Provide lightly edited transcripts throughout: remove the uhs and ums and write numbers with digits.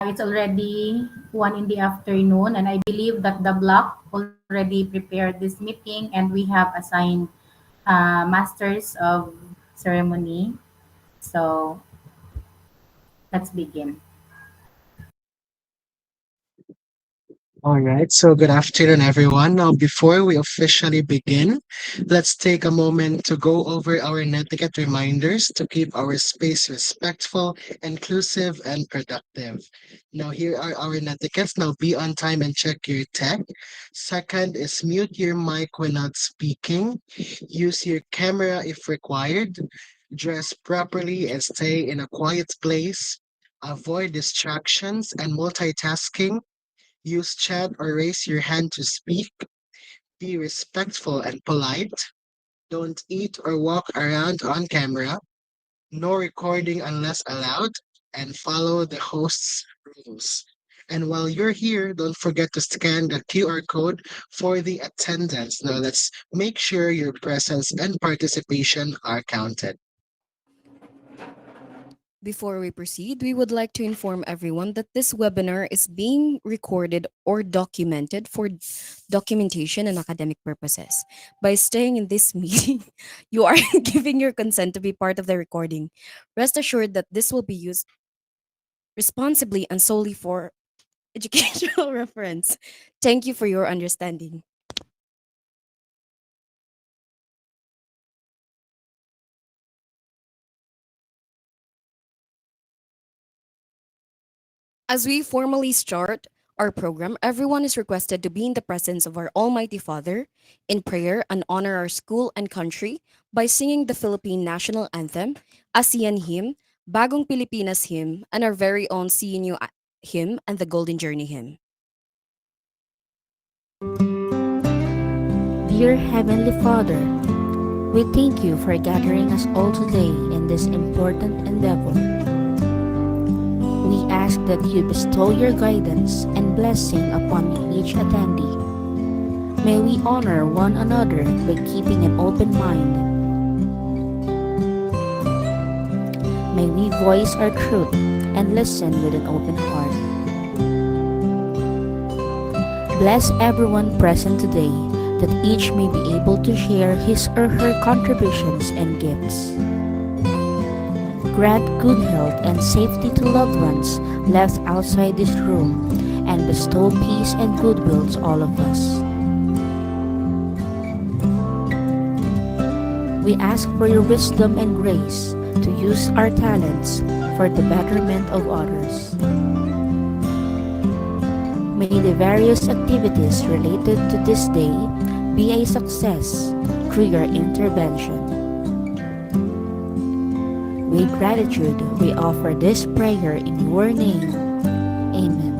It's already 1 in the afternoon, and I believe that the block already prepared this meeting, and we have assigned masters of ceremony. So let's begin. All right, so good afternoon, everyone. Now, before we officially begin, let's take a moment to go over our netiquette reminders to keep our space respectful, inclusive, and productive. Now, here are our netiquettes. Now, be on time and check your tech. Second is mute your mic when not speaking. Use your camera if required. Dress properly and stay in a quiet place. Avoid distractions and multitasking. Use chat or raise your hand to speak. Be respectful and polite. Don't eat or walk around on camera. No recording unless allowed. And follow the host's rules. And while you're here, don't forget to scan the QR code for the attendance. Now, let's make sure your presence and participation are counted. Before we proceed, we would like to inform everyone that this webinar is being recorded or documented for documentation and academic purposes. By staying in this meeting, you are giving your consent to be part of the recording. Rest assured that this will be used responsibly and solely for educational reference. Thank you for your understanding. As we formally start our program, everyone is requested to be in the presence of our Almighty Father in prayer and honor our school and country by singing the Philippine National Anthem, ASEAN Hymn, Bagong Pilipinas Hymn, and our very own Seeing You Hymn and the Golden Journey Hymn. Dear Heavenly Father, we thank you for gathering us all today in this important endeavor. We ask that you bestow your guidance and blessing upon each attendee. May we honor one another by keeping an open mind. May we voice our truth and listen with an open heart. Bless everyone present today, that each may be able to share his or her contributions and gifts. Grant good health and safety to loved ones left outside this room, and bestow peace and goodwill to all of us. We ask for your wisdom and grace to use our talents for the betterment of others. May the various activities related to this day be a success through your intervention. With gratitude, we offer this prayer in your name. Amen.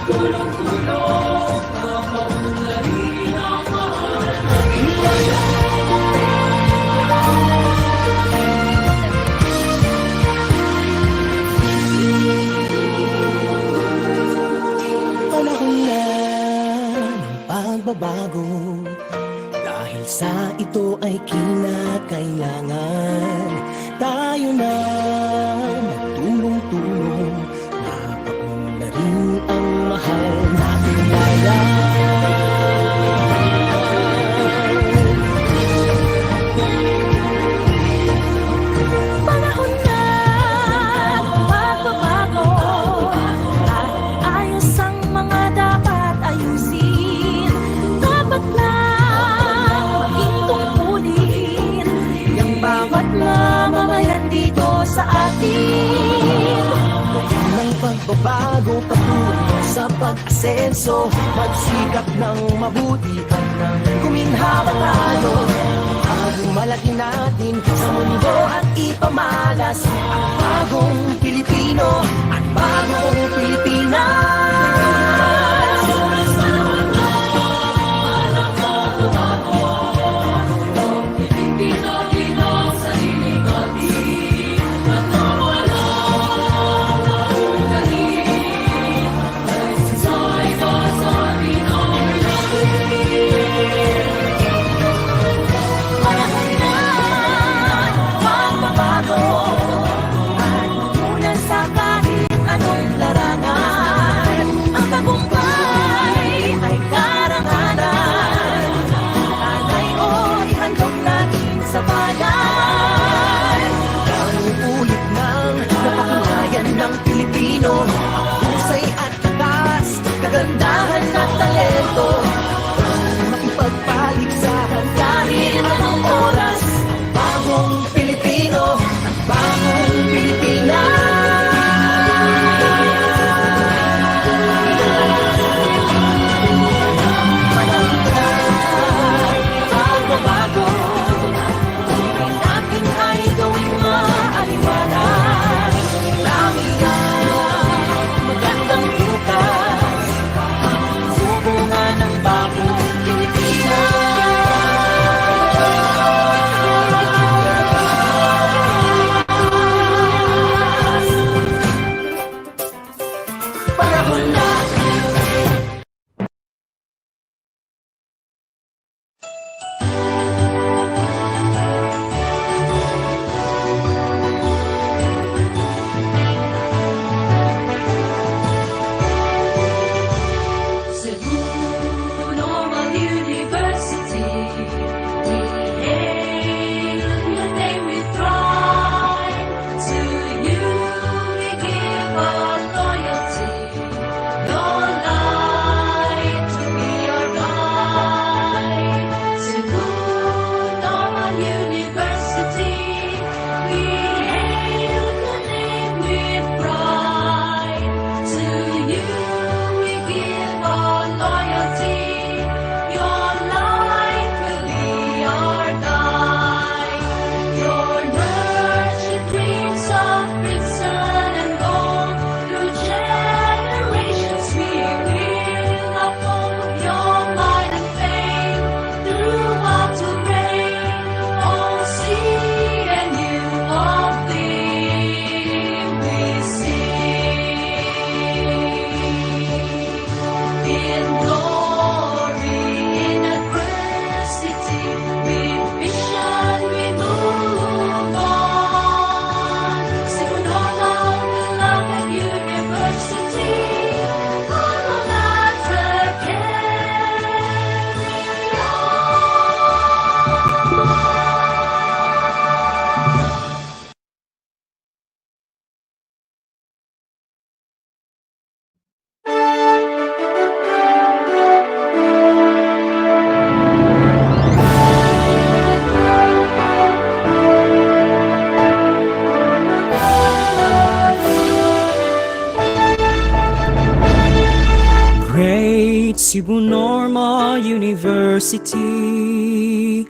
Panahon na ng pagbabago, dahil sa ito ay kinakailangan tayo na magtulong-tulong, mapaunlarin ang mahal nating bayan. Panahon na ng pagbabago, at ayos ang mga dapat ayusin. Dapat na maging tungkulin ng bawat mamamayan dito sa atin. Ng pagbabago patungo sa pag-asenso, magsikap ng mabuti at nang guminhawa tayo. Bagong malaki natin sa mundo at ipamalas ang bagong Pilipino at bagong Pilipinas. Panahon na ng pagbabago, at matutunan sa kahit anong larangan. Ang tagumpay ay karangalan. Tanay o ihandog natin sa bayan. Ang ulit ng napakinayan ng Pilipino, husay at tatas, kagandahan at talento, makipagpaligsahan kahit anong oras. Bagong Pilipino at bagong Pilipinas. Pagbabago, tingin natin ay gawing maaliwalas. Dami ang magandang bukas, subungan ng bagong Pilipinas. Panahon na. Cebu Normal University, we hail the day with pride. To you we give our loyalty, your light to be our guide. Cebu Normal University, we hail the name with pride. To you we give our loyalty, your light will be our guide. Your nurtured dreams of crimson and gold, through generations we will uphold your might and fame. Throughout to reign, all see and you of thee we sing. In glory, in adversity, with vision we move on. Cebu Normal Beloved University, follow that carry Great Cebu Normal University,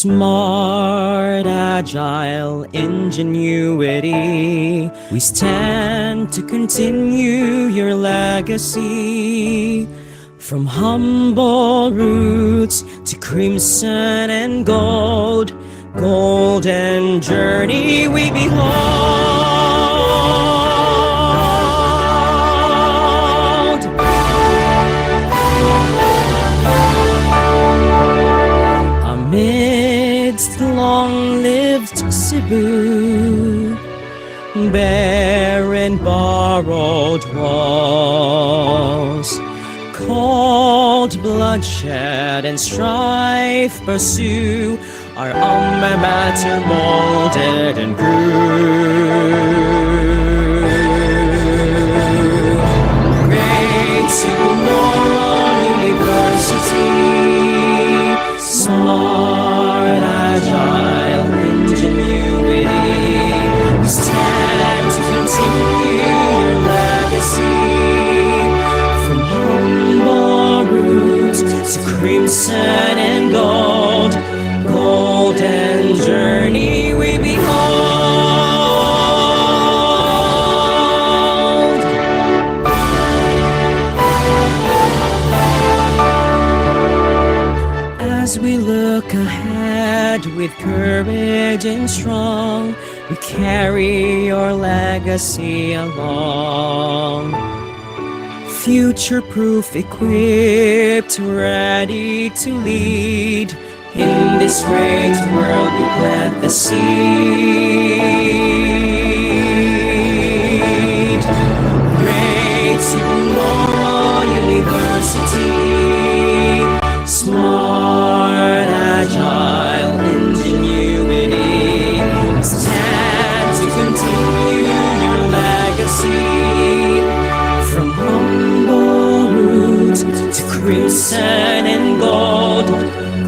Smart, agile ingenuity. We stand to continue your legacy. From humble roots to crimson and gold, golden journey we behold. Amidst long-lived Cebu, bare and borrowed walls, cold bloodshed and strife pursue, our alma mater molded and grew. Great tomorrow university, smart, agile ingenuity. We stand to continue your legacy. From humble roots to crimson and gold, golden journey we behold. As we look ahead with courage and strong, we carry your legacy along. Future-proof, equipped, ready to lead. In this great world we plant the seed. Great tomorrow university, smart, agile ingenuity. Stand to continue your legacy. From humble roots to crimson and gold,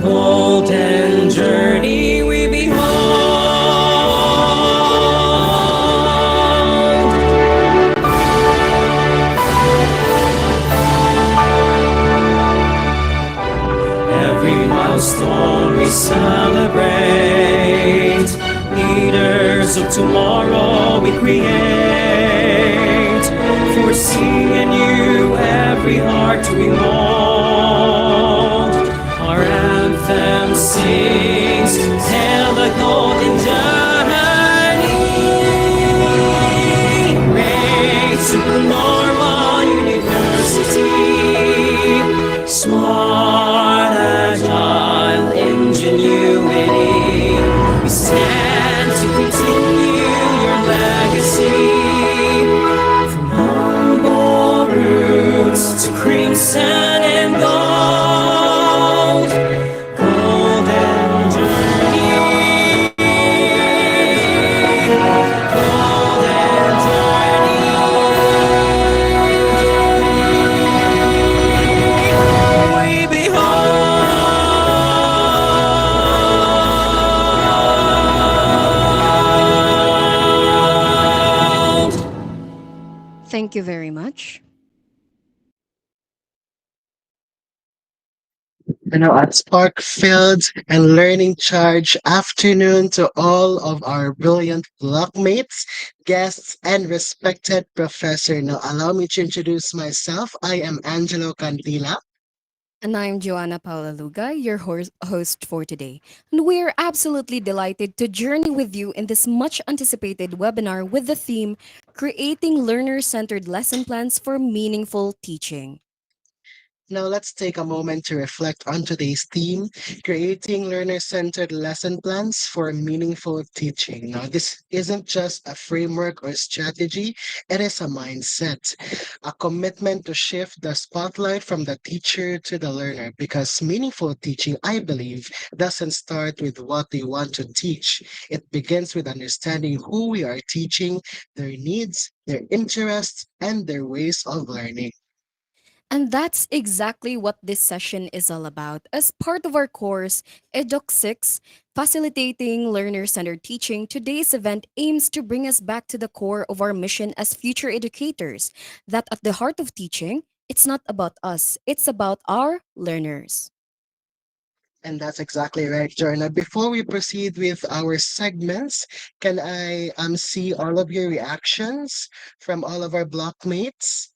golden journey we behold. Every milestone we celebrate, leaders of tomorrow we create, foreseeing anew every heart we mold. Our anthem sings, hail the golden journey. Great Supernormal University, smart, agile ingenuity. We stand to continue your legacy. From humble roots to crimson and gold, golden journey, golden journey we behold. Thank you very much. At Spark-filled and learning charge afternoon to all of our brilliant blockmates, guests, and respected professor. Now, allow me to introduce myself. I am Angelo Cantila. And I'm Joanna Paula Luga, your host for today. And we're absolutely delighted to journey with you in this much anticipated webinar with the theme Creating Learner Centered Lesson Plans for Meaningful Teaching. Now, let's take a moment to reflect on today's theme, creating learner-centered lesson plans for meaningful teaching. Now, this isn't just a framework or strategy, it is a mindset, a commitment to shift the spotlight from the teacher to the learner, because meaningful teaching, I believe, doesn't start with what we want to teach. It begins with understanding who we are teaching, their needs, their interests, and their ways of learning. And that's exactly what this session is all about. As part of our course, EDUC 6, Facilitating Learner-Centered Teaching, today's event aims to bring us back to the core of our mission as future educators, that at the heart of teaching, it's not about us, it's about our learners. And that's exactly right, Jorna. Before we proceed with our segments, can I see all of your reactions from all of our blockmates?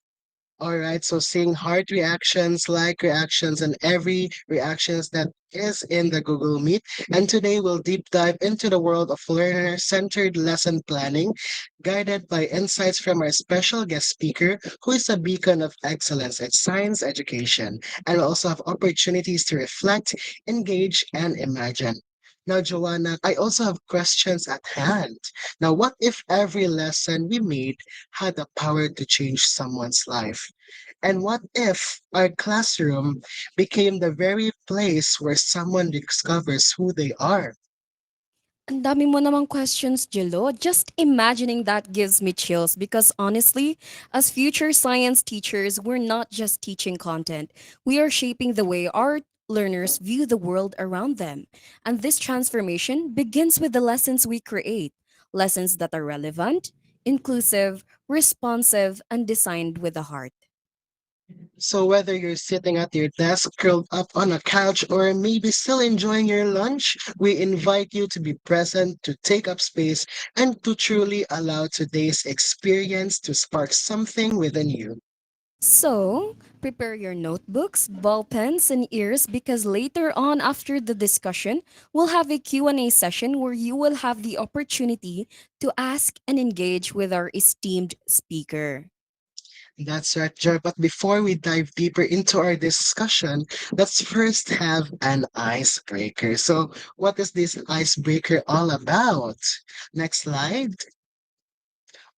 All right, so seeing heart reactions, like reactions, and every reactions that is in the Google Meet. And today we'll deep dive into the world of learner-centered lesson planning, guided by insights from our special guest speaker, who is a beacon of excellence in science education, and we also have opportunities to reflect, engage, and imagine. Now, Joanna, I also have questions at hand. Now, what if every lesson we made had the power to change someone's life? And what if our classroom became the very place where someone discovers who they are? Ang dami mo namang questions, Jello. Just imagining that gives me chills because honestly, as future science teachers, we're not just teaching content. We are shaping the way our learners view the world around them. And this transformation begins with the lessons we create. Lessons that are relevant, inclusive, responsive, and designed with a heart. So, whether you're sitting at your desk, curled up on a couch, or maybe still enjoying your lunch, we invite you to be present, to take up space, and to truly allow today's experience to spark something within you. So, prepare your notebooks, ball pens, and ears because later on after the discussion, we'll have a Q&A session where you will have the opportunity to ask and engage with our esteemed speaker. That's right, Joy. But before we dive deeper into our discussion, let's first have an icebreaker. So, what is this icebreaker all about? Next slide.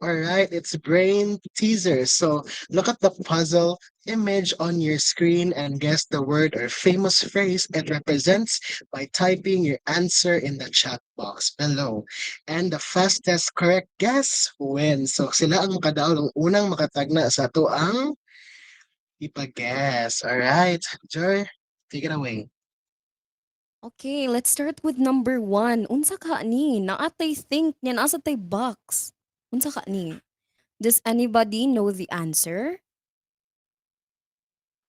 All right, it's brain teaser. So, look at the puzzle image on your screen and guess the word or famous phrase it represents by typing your answer in the chat box below. And the fastest correct guess wins. So, sila ang makadaog ang unang makatagna sa to ang ipag-guess. All right, Joy, take it away. Okay, let's start with number 1. Unsa ka ni? Naatay think niyan asa tay box. Unsa ka ni? Does anybody know the answer?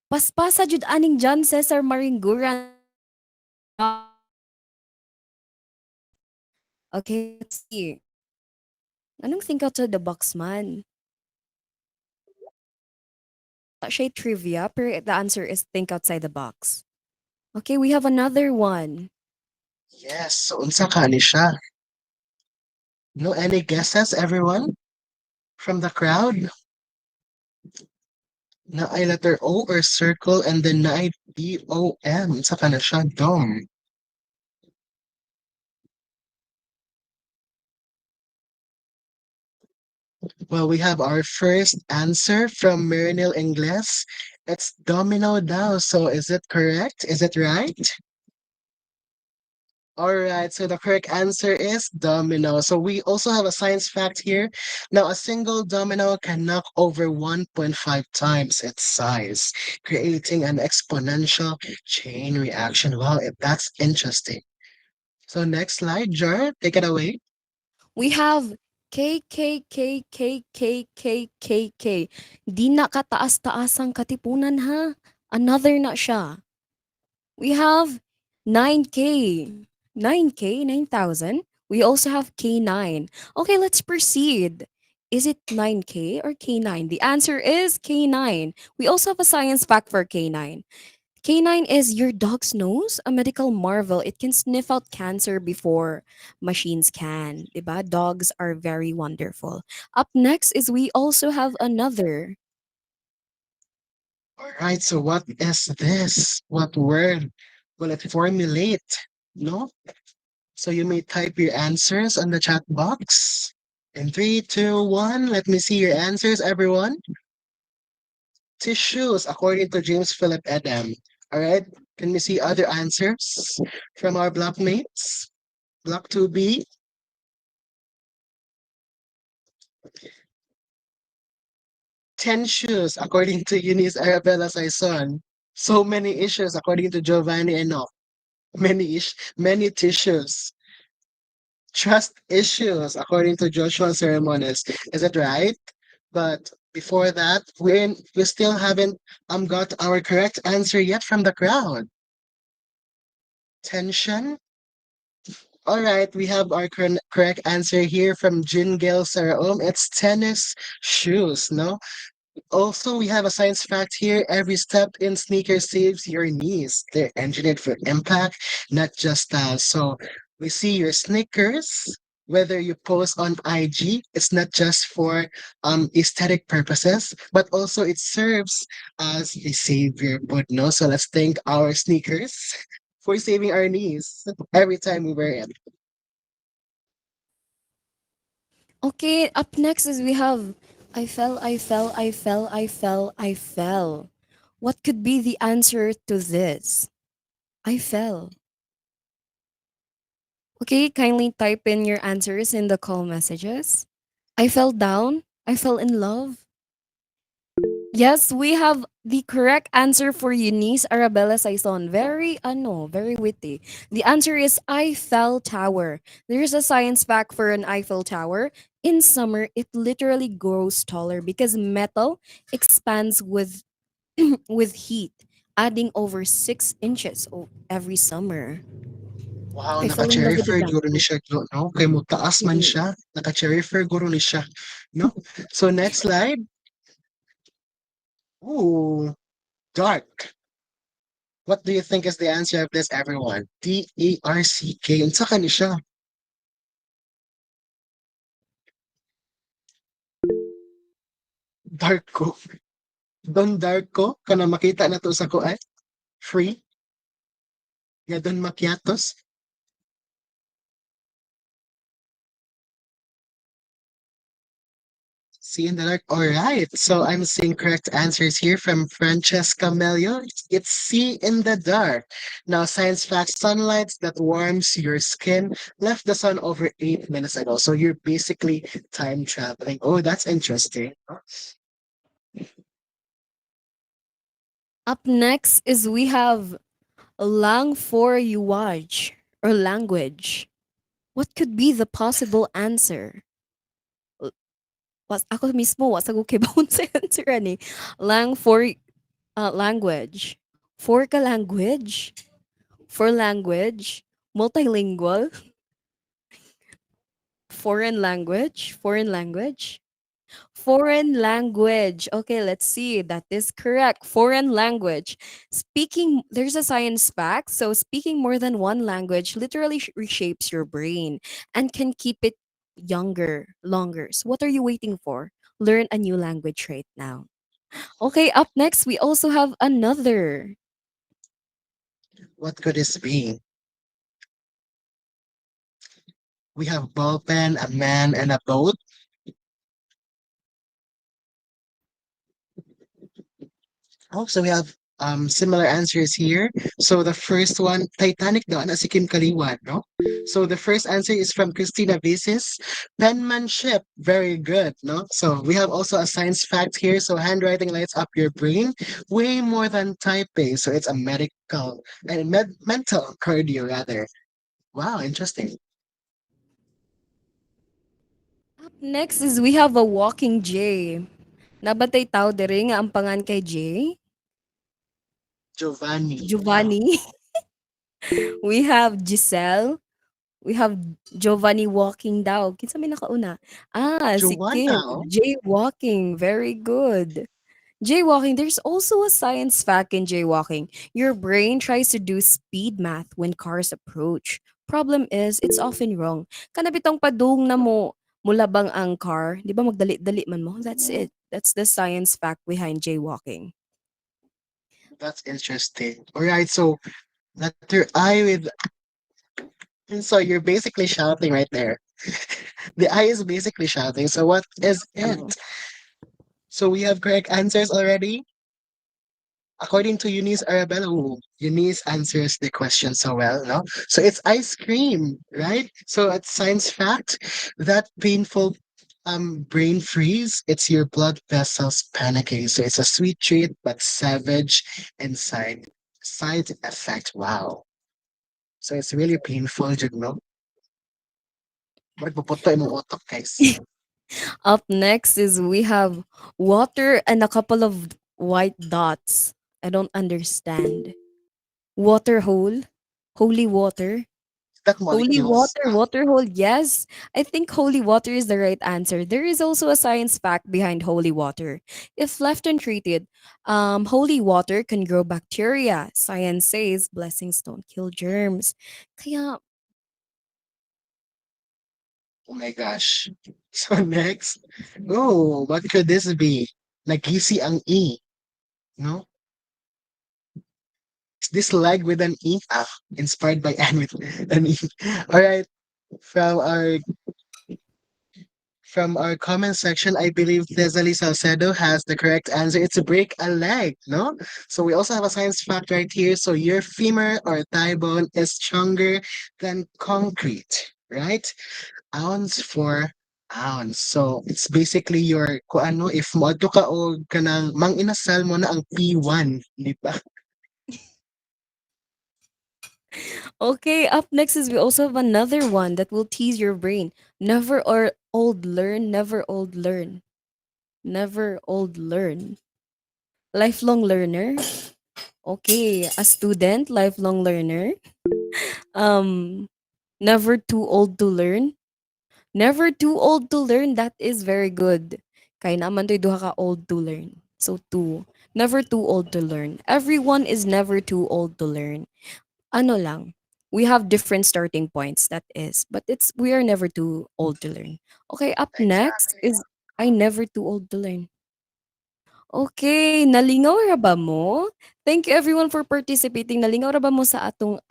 Paspasa jud aning John Cesar Maringguran. Okay, let's see. Anong think outside the box man? Siya trivia, pero the answer is think outside the box. Okay, we have another one. Yes, so unsa ka ni siya? No, any guesses, everyone? From the crowd? Na ay letter O or circle and then na ay D-O-M. Saka na siya, dom. Well, we have our first answer from Marinil Ingles. It's domino daw. So is it correct? Is it right? All right, so the correct answer is domino. So we also have a science fact here. Now, a single domino can knock over 1.5 times its size, creating an exponential chain reaction. Wow, that's interesting. So next slide, Jar, take it away. We have K, K, K, K, K, K, K, K. Di na kataas-taas ang katipunan ha. Another na siya. We have 9K. 9K, 9,000. We also have K9. Okay, let's proceed. Is it 9K or K9? The answer is K9. We also have a science fact for K9. K9 is your dog's nose, a medical marvel. It can sniff out cancer before machines can. Diba? Dogs are very wonderful. Up next is we also have another. All right, so what is this? What word will it formulate? No? So you may type your answers on the chat box. In three, two, one, let me see your answers, everyone. Tissues, according to James Philip Adam. All right, can we see other answers from our blockmates? Block 2B. Ten shoes, according to Eunice Arabella Saison. So many issues, according to Giovanni Enoch. Many tissues. Trust issues, according to Joshua Ceremonis. Is it right? But before that, we still haven't got our correct answer yet from the crowd. Tension. All right, we have our correct answer here from Jin Gail Saraom. It's tennis shoes, no? Also, we have a science fact here. Every step in sneakers saves your knees. They're engineered for impact, not just style. So we see your sneakers, whether you post on IG, it's not just for aesthetic purposes, but also it serves as a savior. But no, so let's thank our sneakers for saving our knees every time we wear it. Okay, up next is we have I fell. What could be the answer to this? I fell. Okay, kindly type in your answers in the call messages. I fell down. I fell in love. Yes, we have the correct answer for Eunice Arabella Saison. Very witty. The answer is Eiffel Tower. There's a science fact for an Eiffel Tower. In summer, it literally grows taller because metal expands with heat, adding over 6 inches every summer. Wow, I fell in love naka-cherry with the fur dance. guro ni siya, no? Kay mo taas man Mm-mm. siya, naka-cherry fur guro ni siya, no? So next slide. Ooh, dark. What do you think is the answer of this, everyone? D-A-R-C-K. Unsa ka ni siya? Darko. Don Darko, kana makita na to sa kuan? Free? Ya Don Macchiatos? See in the dark. All right. So I'm seeing correct answers here from Francesca Melio. It's see in the dark. Now, science fact sunlight that warms your skin left the sun over 8 minutes ago. So you're basically time traveling. Oh, that's interesting. Up next is we have lang for usage or language. What could be the possible answer? Was ako mismo was ako kibawon sa answer ani. Lang for language. For ka language? For language? Multilingual? Foreign language? Foreign language? Foreign language. Okay, let's see. That is correct. Foreign language. There's a science fact. So, speaking more than one language literally reshapes your brain and can keep it longer. So, what are you waiting for? Learn a new language right now. Okay, up next, we also have another. What could this be? We have ball pen, a man, and a boat. Oh, so we have similar answers here. So the first one, Titanic daw na si Kim Kaliwan, no? So the first answer is from Christina Basis. Penmanship, very good, no? So we have also a science fact here. So handwriting lights up your brain way more than typing. So it's a medical and mental cardio rather. Wow, interesting. Up next is we have a walking J. Nabatay tao diri nga ang pangan kay J. Giovanni. Wow. Giovanni. We have Giselle. We have Giovanni walking daw. Kinsa may nakauna? Si Joanna, Kim. oh. Jaywalking. Very good. Jaywalking, there's also a science fact in jaywalking. Your brain tries to do speed math when cars approach. Problem is, it's often wrong. Kanabitong padung na mo mulabang ang car, di ba magdali-dali man mo? That's it. That's the science fact behind jaywalking. That's interesting. All right, so letter I with and so you're basically shouting right there. The I is basically shouting. So what is it? Oh. So we have correct answers already. According to Eunice Arabella, ooh, Eunice answers the question so well, no? So it's ice cream, right? So it's science fact that painful brain freeze, it's your blood vessels panicking. So it's a sweet treat but savage inside. Side effect. Wow. So it's really painful, you know? Magpuputo imong utok, guys. Up next is we have water and a couple of white dots. I don't understand. Water hole? Holy water. That Holy molecules. water, water hole. Yes, I think holy water is the right answer. There is also a science fact behind holy water. If left untreated, holy water can grow bacteria. Science says blessings don't kill germs. Kaya, Oh my gosh. So next. Oh, what could this be? Nagisi ang E. No? Is this leg with an E? Ah, inspired by Anne with an E. All right. From our from our comment section, I believe Leslie Salcedo has the correct answer. It's to break a leg, no? So we also have a science fact right here. So your femur or thigh bone is stronger than concrete, right? Ounce for ounce. So it's basically your kung ano if moadto ka og kanang manginasal mo na ang P1, di ba? okay, up next is we also have another one that will tease your brain. Never or old learn, never old learn. Never old learn. Lifelong learner. Okay, a student, lifelong learner. Um, never too old to learn. Never too old to learn. That is very good. Kaya naman to'y duha ka old to learn. So two. Never too old to learn. Everyone is never too old to learn. Ano lang. We have different starting points, that is. But we are never too old to learn. Okay, up next Exactly. is I never too old to learn. Okay, nalingaw ra ba mo? Thank you everyone for participating. Nalingaw ra ba mo sa atong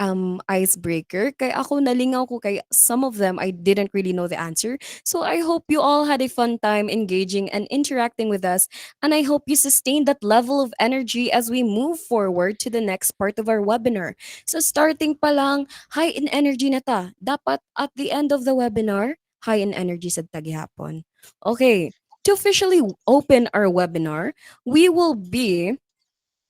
icebreaker? Kay ako nalingaw ko kay some of them I didn't really know the answer. So I hope you all had a fun time engaging and interacting with us, and I hope you sustain that level of energy as we move forward to the next part of our webinar. So starting pa lang, high in energy na ta. Dapat at the end of the webinar, high in energy sa tagihapon. Okay, to officially open our webinar, we will be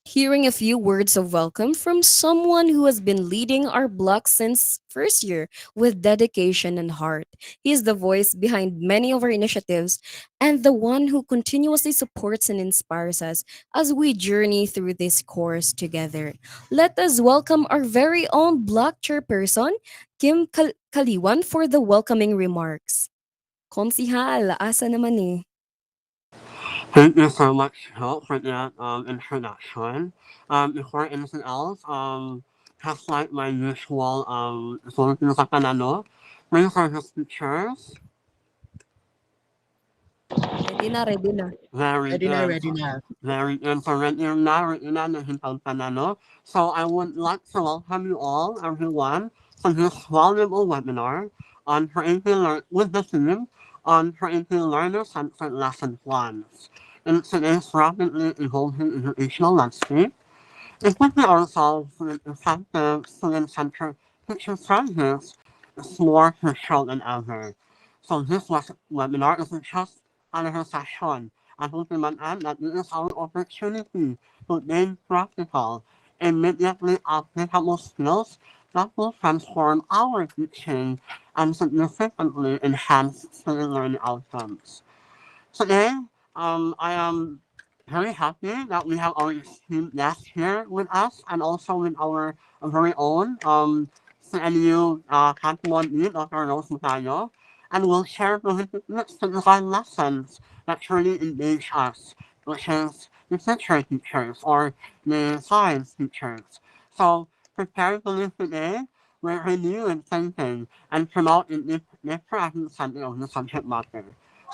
hearing a few words of welcome from someone who has been leading our block since first year with dedication and heart. He is the voice behind many of our initiatives and the one who continuously supports and inspires us as we journey through this course together. Let us welcome our very own block chairperson, Kim Kaliwan, for the welcoming remarks. Komsihal, asa naman eh. Thank you so much, Hope, for that introduction. Before anything else, just like my usual Filipino katanano, please are the speakers. Ready na, ready na. Very Ready na, good. ready na. Very good. So, ready na nahintang panano. So, I would like to welcome you all, everyone, to this valuable webinar on with the theme on creating learner-centered lesson plans. In today's rapidly evolving educational landscape, equipping ourselves with effective student-centered teaching strategies is more crucial than ever. So this webinar isn't just another session. I hope you understand that it is our opportunity to gain practical, immediately applicable skills that will transform our teaching and significantly enhance student learning outcomes. Today, I am very happy that we have our esteemed guest here with us and also with our very own CNU Canton Lead, Dr. Rose Mutayo, and we'll share the technical lessons that truly engage us, which is the literature teachers or the science teachers. So prepare to live today with renewed thinking and promote the present setting of the subject matter.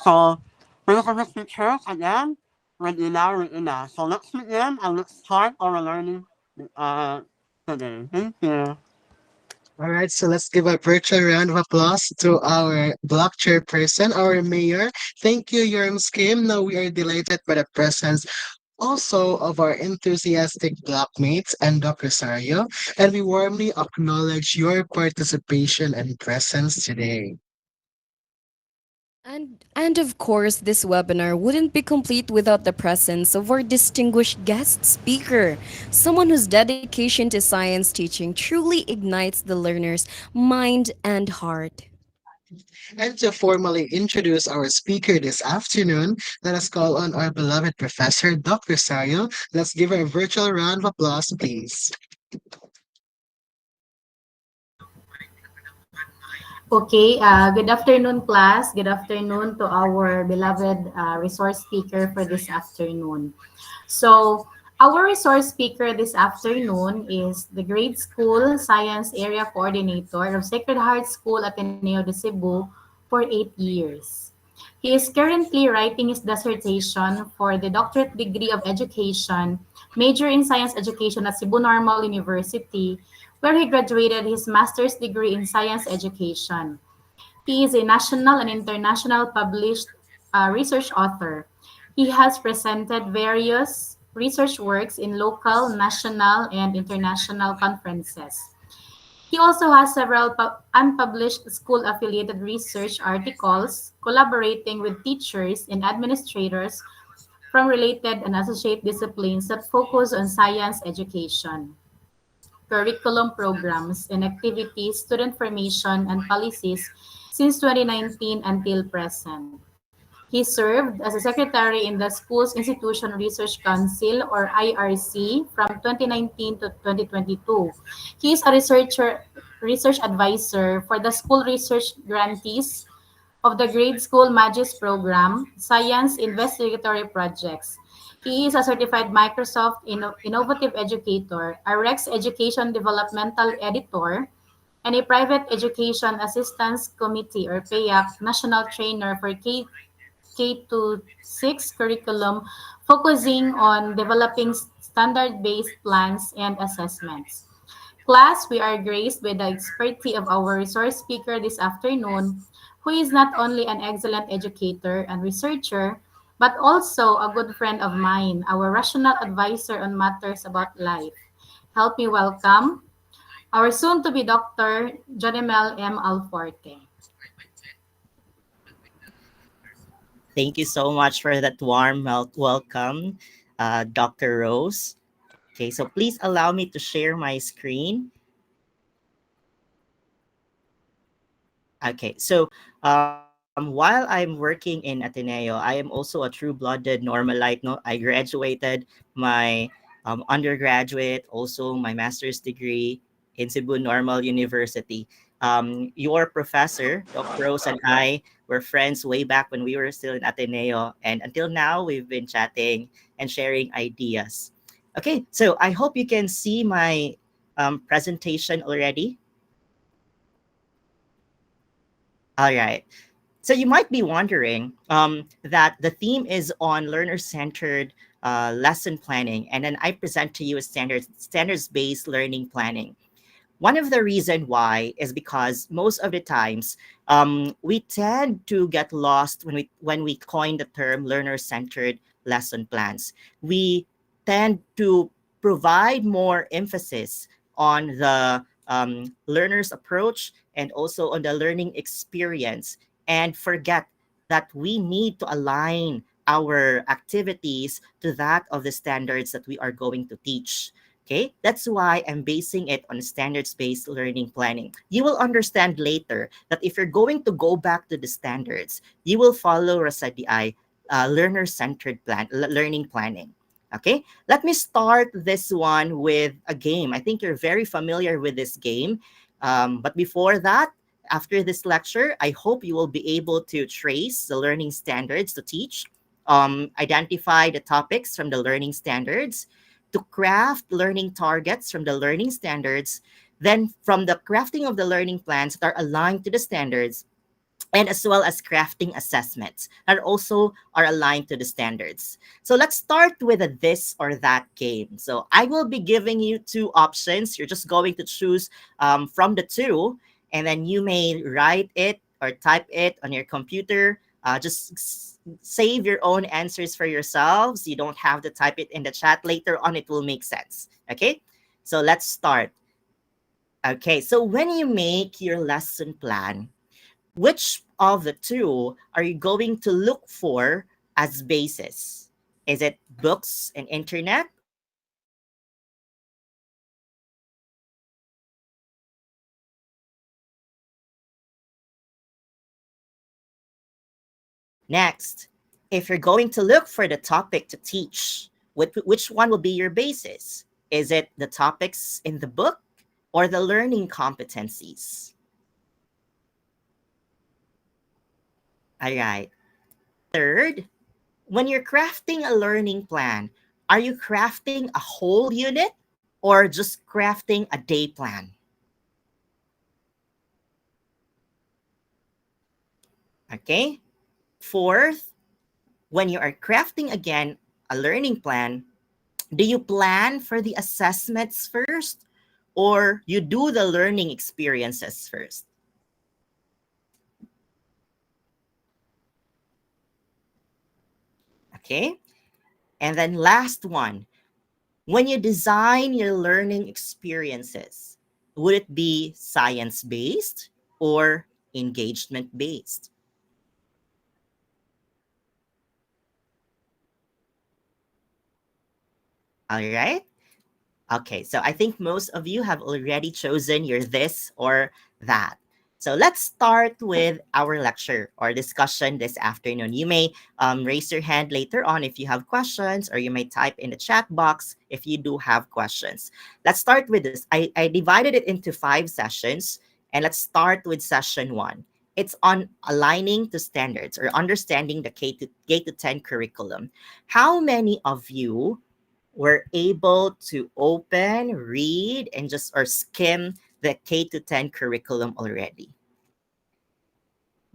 So we're going to teachers again, Regina. So let's begin and let's start our learning uh, today. Thank you. All right, so let's give a virtual round of applause to our block chairperson, our mayor. Thank you, Yoram Skim. Now we are delighted by the presence also of our enthusiastic blockmates and Dr. Rosario, and we warmly acknowledge your participation and presence today. And of course, this webinar wouldn't be complete without the presence of our distinguished guest speaker, someone whose dedication to science teaching truly ignites the learner's mind and heart. And to formally introduce our speaker this afternoon, let us call on our beloved professor, Dr. Rosario. Let's give her a virtual round of applause, please. Okay, good afternoon, class. Good afternoon to our beloved resource speaker for this afternoon. So, our resource speaker this afternoon is the grade school science area coordinator of Sacred Heart School Ateneo de Cebu for 8 years. He is currently writing his dissertation for the doctorate degree of education, major in science education at Cebu Normal University, where he graduated his master's degree in science education. He is a national and international published research author. He has presented various research works in local, national, and international conferences. He also has several unpublished school affiliated research articles collaborating with teachers and administrators from related and associate disciplines that focus on science education, curriculum programs and activities, student formation, and policies since 2019 until present. He served as a secretary in the School's Institution Research Council or IRC from 2019 to 2022. He is a research advisor for the school research grantees of the Grade School Magis program, Science Investigatory Projects. He is a certified Microsoft Innovative Educator, a Rex Education Developmental Editor, and a Private Education Assistance Committee or PAYAC National Trainer for K to 6 curriculum, focusing on developing standard-based plans and assessments. Class, we are graced with the expertise of our resource speaker this afternoon, who is not only an excellent educator and researcher, but also a good friend of mine, our rational advisor on matters about life. Help me welcome our soon-to-be Dr. Jonimel M. Alforte. Thank you so much for that warm welcome, Dr. Rose. Okay, so please allow me to share my screen. Okay, so while I'm working in Ateneo, I am also a true-blooded Normalite. No, I graduated my undergraduate, also my master's degree in Cebu Normal University. Your professor, Dr. Rose, and I were friends way back when we were still in Ateneo, and until now we've been chatting and sharing ideas. Okay, so I hope you can see my presentation already. All right. So you might be wondering that the theme is on learner-centered lesson planning, and then I present to you a standards-based learning planning. One of the reason why is because most of the times we tend to get lost when we coin the term learner-centered lesson plans. We tend to provide more emphasis on the learner's approach and also on the learning experience, and forget that we need to align our activities to that of the standards that we are going to teach. Okay, that's why I'm basing it on standards-based learning planning. You will understand later that if you're going to go back to the standards, you will follow Rasadi learner-centered learning planning. Okay, let me start this one with a game. I think you're very familiar with this game. But before that, after this lecture, I hope you will be able to trace the learning standards to teach, identify the topics from the learning standards, to craft learning targets from the learning standards, then from the crafting of the learning plans that are aligned to the standards, and as well as crafting assessments that also are aligned to the standards. So let's start with a this or that game. So I will be giving you two options. You're just going to choose from the two, and then you may write it or type it on your computer. Just save your own answers for yourselves. You don't have to type it in the chat. Later on, it will make sense. Okay, so let's start. Okay, so when you make your lesson plan, which of the two are you going to look for as basis? Is it books and internet, or is it materials from libraries and libraries? Next, if you're going to look for the topic to teach, which one will be your basis? Is it the topics in the book or the learning competencies? All right. Third, when you're crafting a learning plan, are you crafting a whole unit or just crafting a day plan? Okay. Fourth, when you are crafting again a learning plan, do you plan for the assessments first or you do the learning experiences first? Okay. And then last one, when you design your learning experiences, would it be science based or engagement based? All right. Okay, so I think most of you have already chosen your this or that. So let's start with our lecture or discussion this afternoon. You may raise your hand later on if you have questions, or you may type in the chat box if you do have questions. Let's start with this. I divided it into 5 sessions, and let's start with session 1. It's on aligning to standards or understanding the K to 10 curriculum. How many of you were able to open, read, and just or skim the K to 10 curriculum already?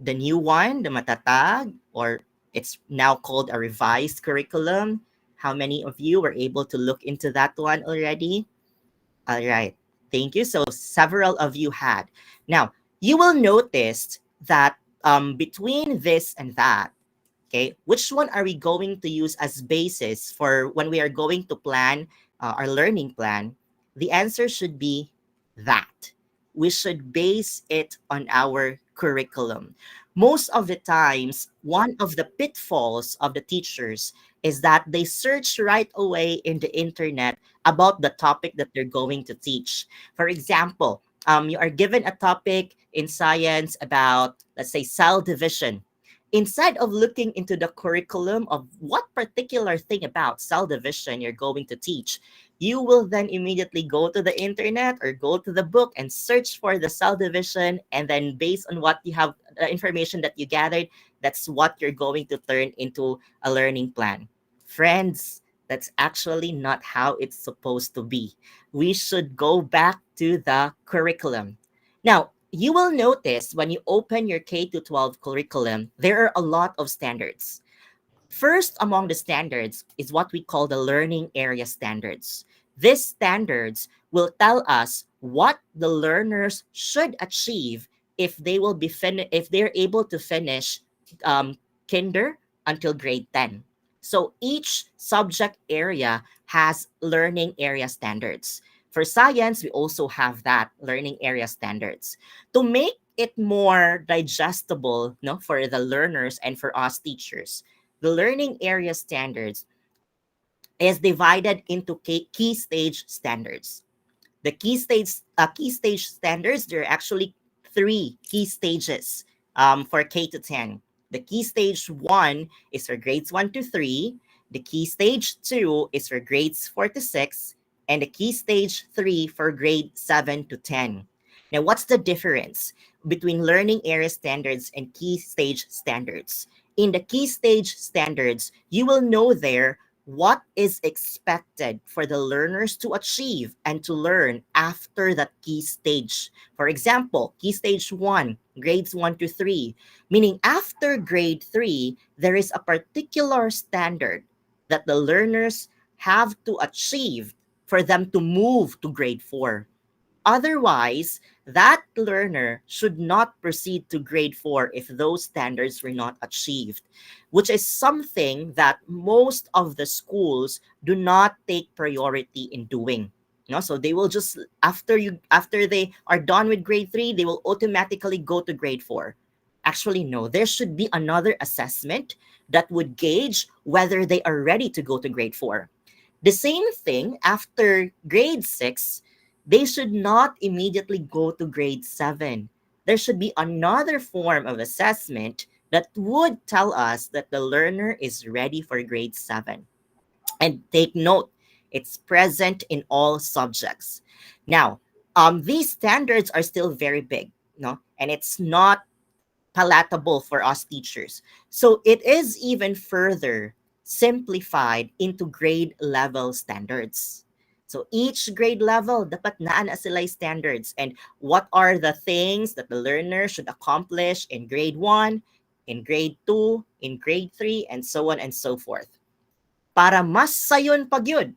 The new one, the Matatag, or it's now called a revised curriculum. How many of you were able to look into that one already? All right. Thank you. So several of you had. Now, you will notice that between this and that, okay, which one are we going to use as basis for when we are going to plan our learning plan? The answer should be that. We should base it on our curriculum. Most of the times, one of the pitfalls of the teachers is that they search right away in the internet about the topic that they're going to teach. For example, you are given a topic in science about, let's say, cell division. Instead of looking into the curriculum of what particular thing about cell division you're going to teach, you will then immediately go to the internet or go to the book and search for the cell division. And then based on what you have, the information that you gathered, that's what you're going to turn into a learning plan. Friends, that's actually not how it's supposed to be. We should go back to the curriculum. Now, you will notice when you open your K-12 curriculum, there are a lot of standards. First among the standards is what we call the learning area standards. These standards will tell us what the learners should achieve if they will be if they're able to finish kinder until grade 10. So each subject area has learning area standards. For science, we also have that learning area standards. To make it more digestible, no, for the learners and for us teachers, the learning area standards is divided into key stage standards. The key stage standards, there are actually 3 key stages for K-10. The key stage 1 is for grades 1 to 3. The key stage 2 is for grades 4 to 6. And the key stage 3 for grade 7 to 10. Now, what's the difference between learning area standards and key stage standards? In the key stage standards, you will know there what is expected for the learners to achieve and to learn after that key stage. For example, key stage 1, grades 1 to 3, meaning after grade 3, there is a particular standard that the learners have to achieve for them to move to grade 4. Otherwise, that learner should not proceed to grade 4 if those standards were not achieved, which is something that most of the schools do not take priority in doing. So they will just, after they are done with grade 3, they will automatically go to grade 4. Actually, no, there should be another assessment that would gauge whether they are ready to go to grade 4. The same thing after grade 6, they should not immediately go to grade 7. There should be another form of assessment that would tell us that the learner is ready for grade 7. And take note, it's present in all subjects. Now, these standards are still very big, no? And it's not palatable for us teachers. So it is even further simplified into grade level standards. So each grade level, dapat naa na sila standards. And what are the things that the learner should accomplish in grade 1, in grade 2, in grade 3, and so on and so forth. Para mas sayon pag yun,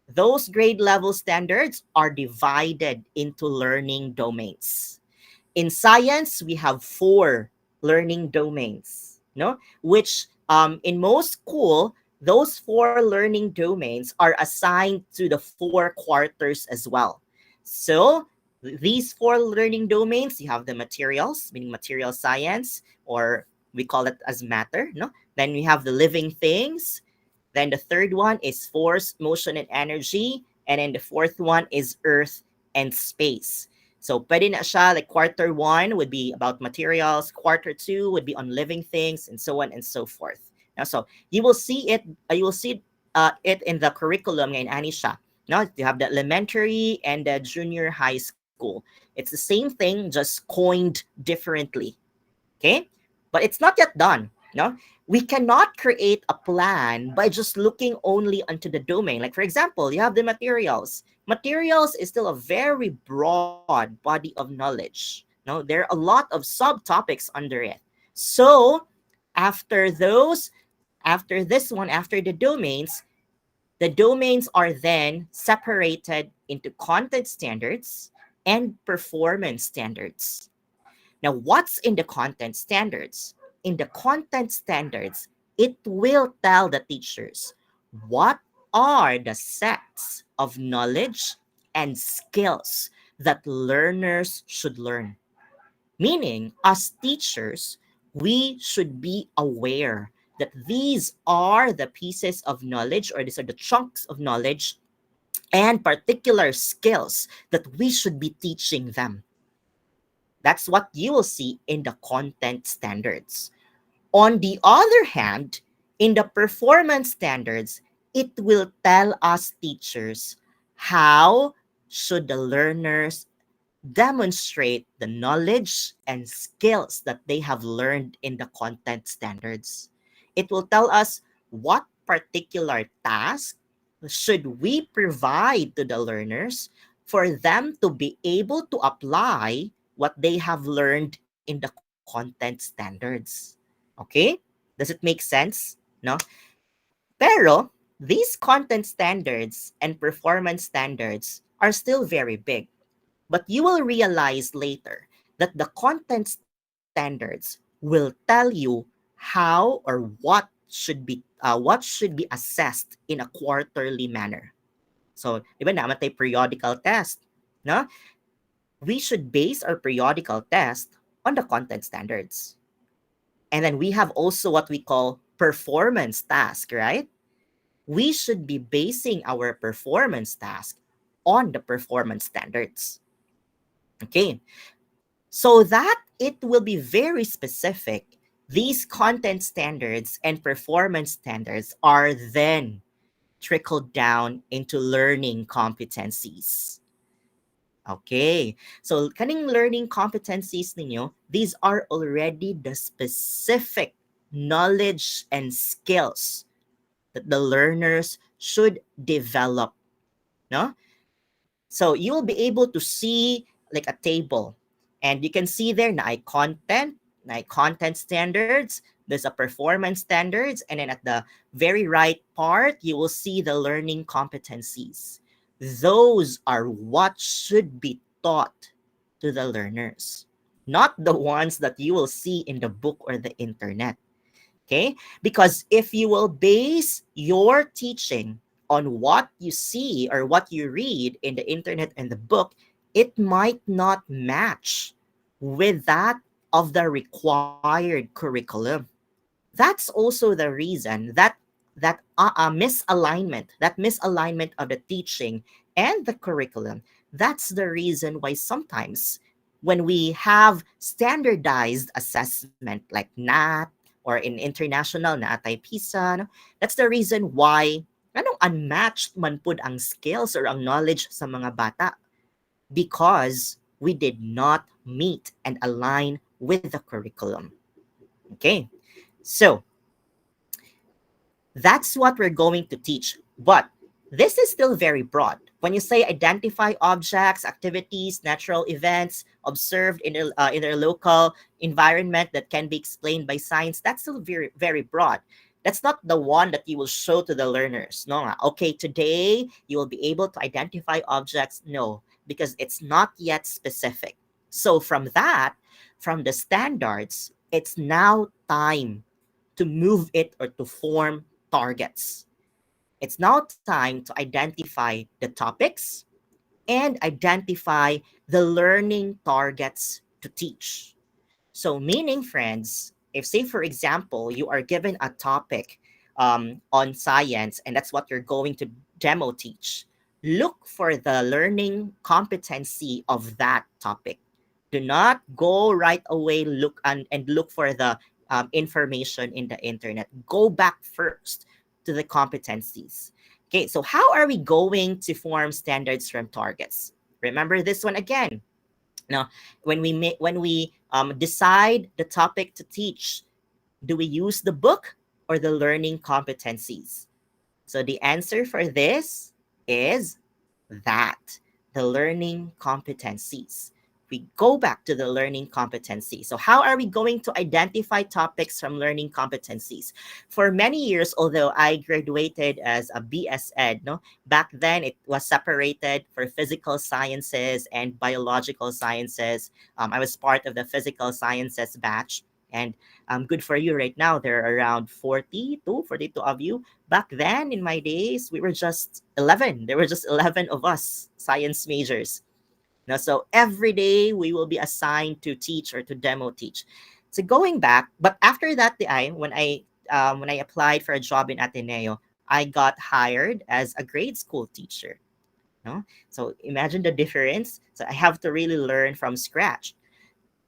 those grade level standards are divided into learning domains. In science, we have 4 learning domains, no? Which in most school, those 4 learning domains are assigned to the 4 quarters as well. So these 4 learning domains, you have the materials, meaning material science, or we call it as matter, no? Then we have the living things. Then the third one is force, motion, and energy. And then the fourth one is earth and space. So pwede na siya, like quarter 1 would be about materials, quarter 2 would be on living things, and so on and so forth. Now, so you will see it it in the curriculum ngayon ani siya. Now, you have the elementary and the junior high school. It's the same thing, just coined differently. Okay? But it's not yet done. No? We cannot create a plan by just looking only onto the domain. Like, for example, you have the materials. Materials is still a very broad body of knowledge. No, there are a lot of subtopics under it. So after the domains are then separated into content standards and performance standards. Now, what's in the content standards? In the content standards, it will tell the teachers what are the sets of knowledge and skills that learners should learn. Meaning, as teachers, we should be aware that these are the pieces of knowledge, or these are the chunks of knowledge and particular skills that we should be teaching them. That's what you will see in the content standards. On the other hand, in the performance standards, it will tell us teachers how should the learners demonstrate the knowledge and skills that they have learned in the content standards. It will tell us what particular task should we provide to the learners for them to be able to apply what they have learned in the content standards. Okay? Does it make sense? No? Pero, these content standards and performance standards are still very big. But you will realize later that the content standards will tell you how or what should be assessed in a quarterly manner. So, di ba naman tayo periodical test, no? We should base our periodical test on the content standards. And then we have also what we call performance task, right? We should be basing our performance task on the performance standards. Okay, so that it will be very specific, these content standards and performance standards are then trickled down into learning competencies. Okay, so kaning learning competencies ninyo, these are already the specific knowledge and skills that the learners should develop. No? So you will be able to see like a table, and you can see there na content standards, there's a performance standards, and then at the very right part, you will see the learning competencies. Those are what should be taught to the learners, not the ones that you will see in the book or the internet. Okay? Because if you will base your teaching on what you see or what you read in the internet and the book, it might not match with that of the required curriculum. That's also the reason that misalignment of the teaching and the curriculum, that's the reason why sometimes when we have standardized assessment like NAT or in international na atay PISA, no? That's the reason why unmatched man pud ang skills or ang knowledge sa mga bata, because we did not meet and align with the curriculum. Okay, so that's what we're going to teach. But this is still very broad. When you say identify objects, activities, natural events observed in their local environment that can be explained by science, that's still very, very broad. That's not the one that you will show to the learners. No, okay, today you will be able to identify objects. No, because it's not yet specific. So from that, from the standards, it's now time to move it or to form targets. It's now time to identify the topics and identify the learning targets to teach. So, meaning, friends, if, say, for example, you are given a topic on science and that's what you're going to demo teach, look for the learning competency of that topic. Do not go right away and look for the information in the internet. Go back first to the competencies. Okay, so how are we going to form standards from targets? Remember this one again. Now, when we decide the topic to teach, do we use the book or the learning competencies? So the answer for this is that the learning competencies. We go back to the learning competencies. So how are we going to identify topics from learning competencies? For many years, although I graduated as a BS Ed, no, back then it was separated for physical sciences and biological sciences. I was part of the physical sciences batch. And good for you right now. There are around 42 of you. Back then, in my days, we were just 11. There were just 11 of us, science majors. Now, so every day we will be assigned to teach or to demo teach. So going back, but after that, when I applied for a job in Ateneo, I got hired as a grade school teacher. No? So imagine the difference. So I have to really learn from scratch.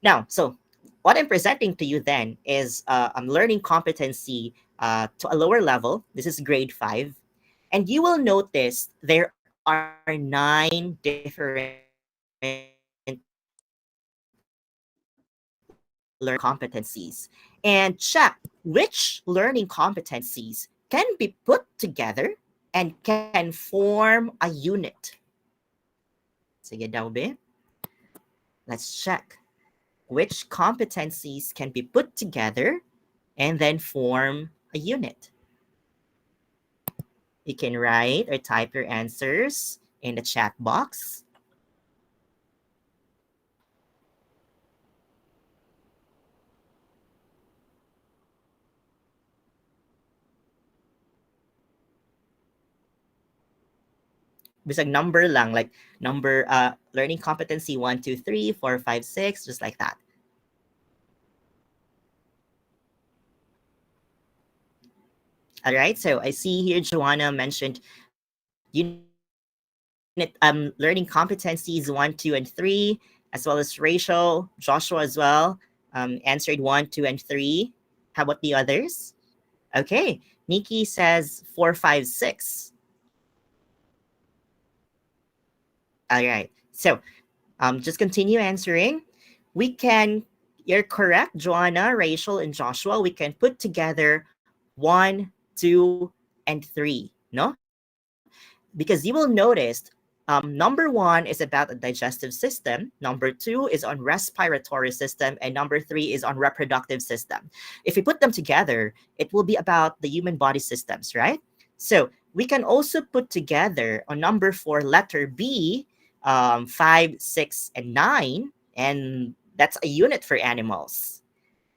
Now, so what I'm presenting to you then is I'm learning competency to a lower level. This is grade 5. And you will notice there are 9 different learning competencies. And check which learning competencies can be put together and can form a unit. Sige daw be. Let's check which competencies can be put together and then form a unit. You can write or type your answers in the chat box. Bisag number lang, like number learning competency 1, 2, 3, 4, 5, 6, just like that. All right, so I see here Joanna mentioned unit learning competencies 1, 2, and 3, as well as Rachel, Joshua as well answered 1, 2, and 3. How about the others? Okay, Nikki says 4, 5, 6. All right, so just continue answering. You're correct, Joanna, Rachel, and Joshua. We can put together 1, 2, and 3, no? Because you will notice number 1 is about the digestive system, number 2 is on respiratory system, and number 3 is on reproductive system. If we put them together, it will be about the human body systems, right? So we can also put together on number 4, letter B, 5, 6, and 9, and that's a unit for animals.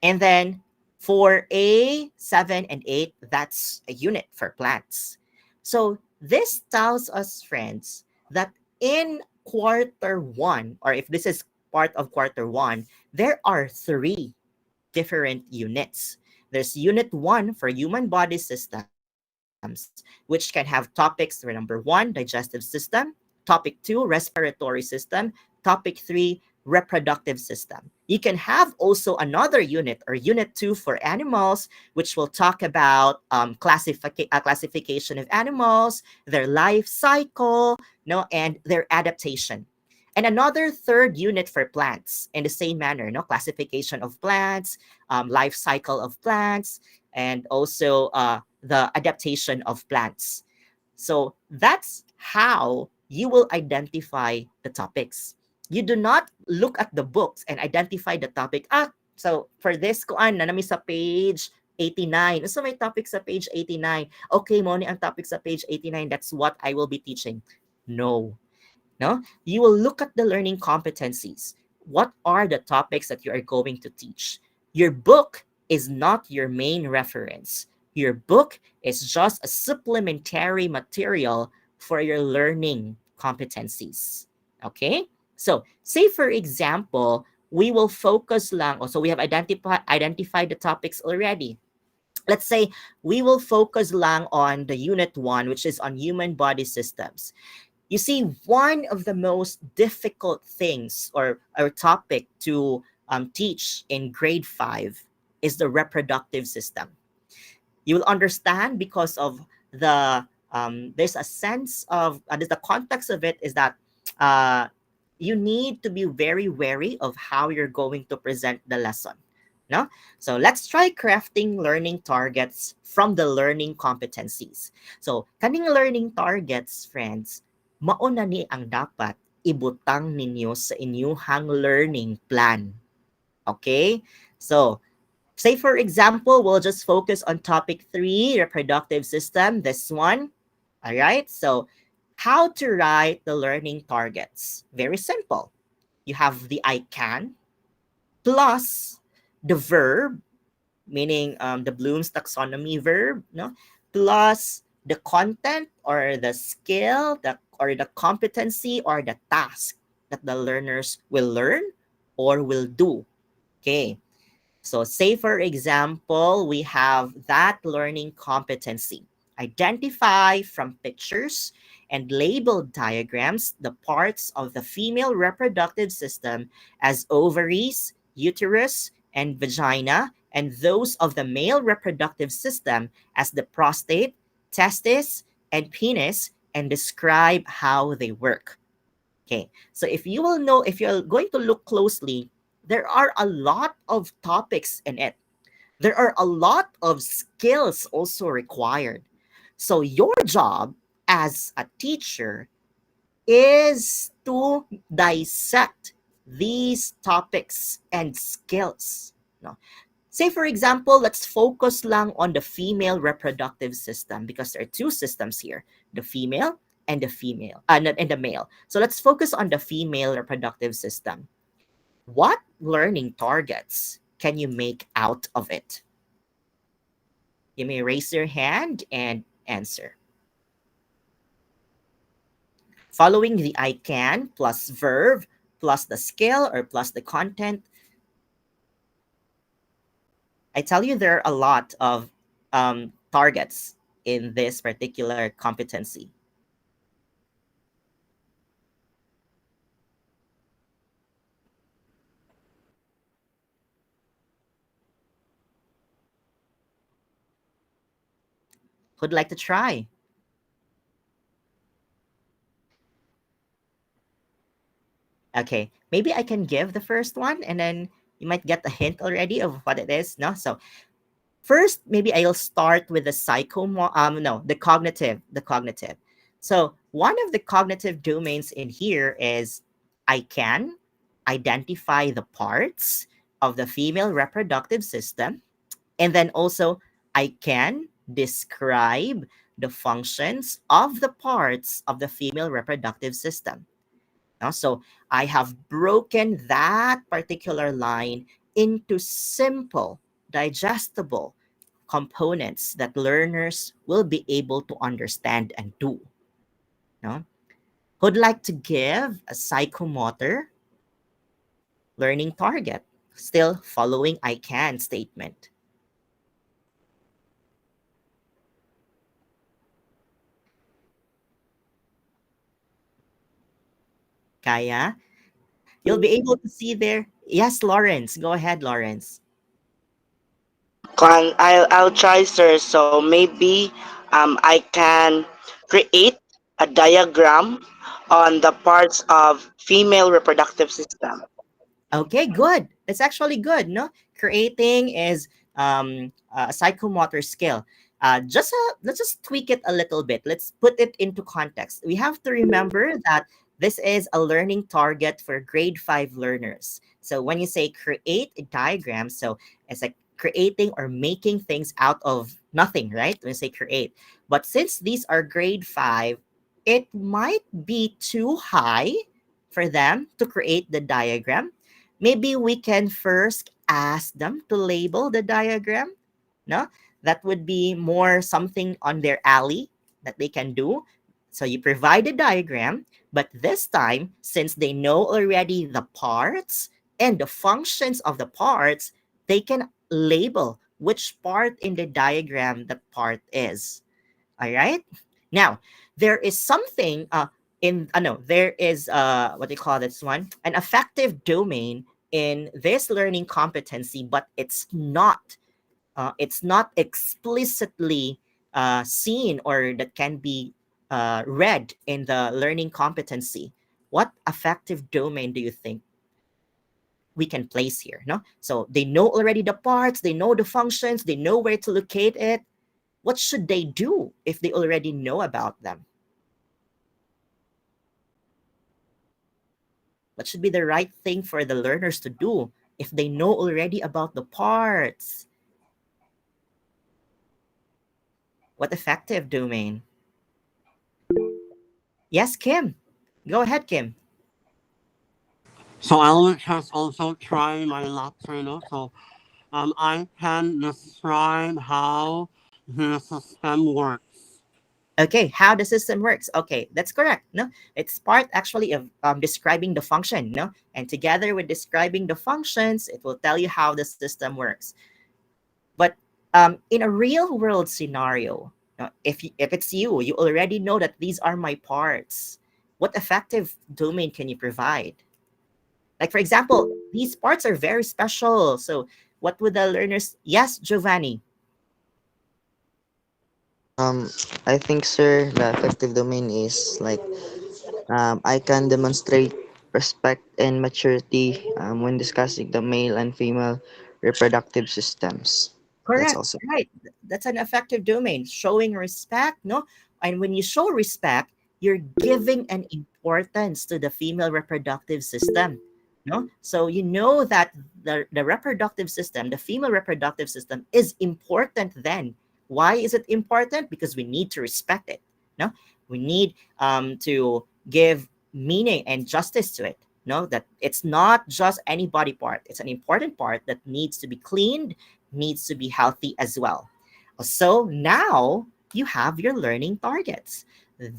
And then for A, 7, and 8, that's a unit for plants. So this tells us, friends, that in quarter 1, or if this is part of quarter 1, there are 3 different units. There's unit 1 for human body systems, which can have topics for number 1, digestive system, topic 2, respiratory system, topic 3, reproductive system. You can have also another unit or unit 2 for animals, which will talk about classification of animals, their life cycle, and their adaptation. And another third unit for plants in the same manner, no, classification of plants, life cycle of plants, and also the adaptation of plants. So that's how you will identify the topics. You do not look at the books and identify the topic. So for this kuan na nami sa page 89. So may topic sa page 89. Okay, mo ni ang topic sa page 89. That's what I will be teaching. No. No? You will look at the learning competencies. What are the topics that you are going to teach? Your book is not your main reference. Your book is just a supplementary material for your learning competencies. Okay? So, say for example, we will focus lang, so we have identified the topics already. Let's say we will focus lang on the unit 1, which is on human body systems. You see, one of the most difficult things or topic to teach in grade 5 is the reproductive system. You will understand because of the there's a sense of the context of it is that you need to be very wary of how you're going to present the lesson. No? So let's try crafting learning targets from the learning competencies. So kaning learning targets, friends, mauna ni ang dapat ibutang ninyo sa inyuhang learning plan. Okay? So, say for example, we'll just focus on topic 3, reproductive system, this one. All right? So, how to write the learning targets? Very simple. You have the I can plus the verb, meaning the Bloom's taxonomy verb, no? Plus the content or the skill or the competency or the task that the learners will learn or will do. Okay. So say for example, we have that learning competency. Identify from pictures and label diagrams the parts of the female reproductive system as ovaries, uterus, and vagina, and those of the male reproductive system as the prostate, testis, and penis, and describe how they work. Okay, so if you're going to look closely, there are a lot of topics in it. There are a lot of skills also required. So your job as a teacher is to dissect these topics and skills. No? Say, for example, let's focus lang on the female reproductive system because there are two systems here, the female and the male. So let's focus on the female reproductive system. What learning targets can you make out of it? You may raise your hand and answer. Following the I can plus verb plus the skill or plus the content, I tell you there are a lot of targets in this particular competency. Who'd like to try? Okay, maybe I can give the first one and then you might get a hint already of what it is. No, so first maybe I'll start with the cognitive. So one of the cognitive domains in here is I can identify the parts of the female reproductive system, and then also I can describe the functions of the parts of the female reproductive system. So I have broken that particular line into simple, digestible components that learners will be able to understand and do. No? Who'd like to give a psychomotor learning target, still following I can statement? Kaya? You'll be able to see there. Yes, Lawrence. Go ahead, Lawrence. I'll try, sir. So maybe I can create a diagram on the parts of female reproductive system. Okay, good. It's actually good, no? Creating is a psychomotor skill. Let's just tweak it a little bit. Let's put it into context. We have to remember that this is a learning target for grade 5 learners. So when you say create a diagram, so it's like creating or making things out of nothing, right? When you say create. But since these are grade 5, it might be too high for them to create the diagram. Maybe we can first ask them to label the diagram. No, that would be more something on their alley that they can do. So you provide a diagram, but this time, since they know already the parts and the functions of the parts, they can label which part in the diagram that part is. All right. Now, there is something no, there is what do you call this one? An affective domain in this learning competency, but it's not explicitly seen or that can be read in the learning competency. What affective domain do you think we can place here? No, so they know already the parts, they know the functions, they know where to locate it. What should they do if they already know about them? What should be the right thing for the learners to do if they know already about the parts? What affective domain? Yes, Kim. Go ahead, Kim. So I will just also try my luck, So I can describe how the system works. Okay, how the system works. Okay, that's correct. No, it's part actually of describing the function. No, and together with describing the functions, it will tell you how the system works. But in a real world scenario, if it's you, you already know that these are my parts. What affective domain can you provide? Like for example, these parts are very special. So what would the learners? Yes, Giovanni. I think, sir, the effective domain is like I can demonstrate respect and maturity when discussing the male and female reproductive systems. That's Correct. also. Right. That's an effective domain. Showing respect, no? And when you show respect, you're giving an importance to the female reproductive system. No? So you know that the reproductive system, the female reproductive system is important then. Why is it important? Because we need to respect it. No? We need to give meaning and justice to it. No, that it's not just any body part. It's an important part that needs to be cleaned, needs to be healthy as well. So now you have your learning targets.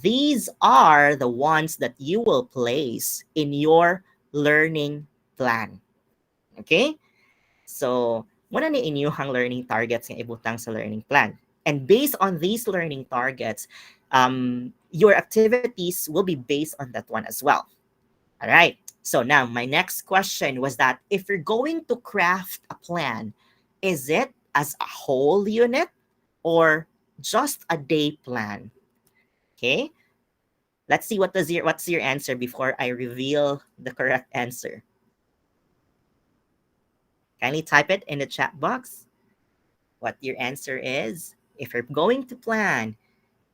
These are the ones that you will place in your learning plan. Okay? So, muna ni inyuhang learning targets nga ibutang sa learning plan. And based on these learning targets, your activities will be based on that one as well. All right. So now my next question was that if you're going to craft a plan, is it as a whole unit or just a day plan? Okay. Let's see what's your answer before I reveal the correct answer. Kindly type it in the chat box what your answer is. If you're going to plan,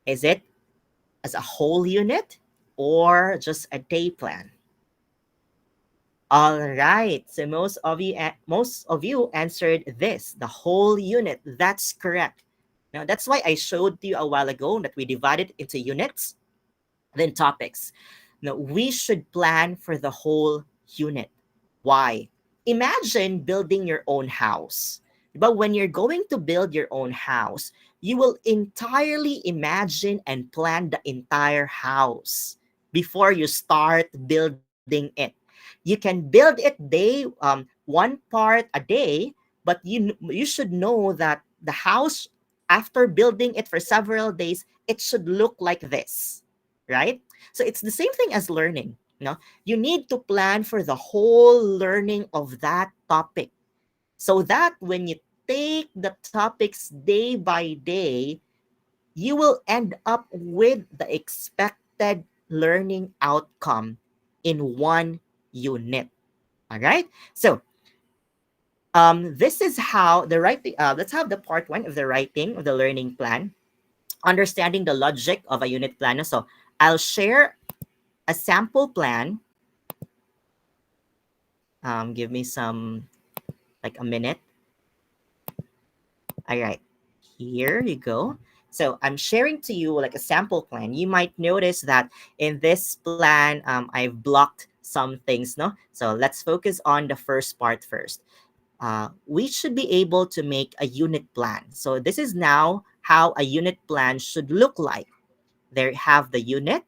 is it as a whole unit or just a day plan? All right. So most of you answered this, the whole unit. That's correct. Now that's why I showed you a while ago that we divided into units, then topics. Now we should plan for the whole unit. Why? Imagine building your own house. But when you're going to build your own house, you will entirely imagine and plan the entire house before you start building it. You can build it one part a day, but you should know that the house, after building it for several days, it should look like this, right? So it's the same thing as learning. You need to plan for the whole learning of that topic, so that when you take the topics day by day, you will end up with the expected learning outcome in one unit. All right. So this is how the writing. Let's have the part one of the writing of the learning plan, understanding the logic of a unit plan. So I'll share a sample plan. Give me some, like a minute. All right, here you go. So I'm sharing to you like a sample plan. You might notice that in this plan, I've blocked some things, no? So let's focus on the first part first. We should be able to make a unit plan. So this is now how a unit plan should look like. There have the unit,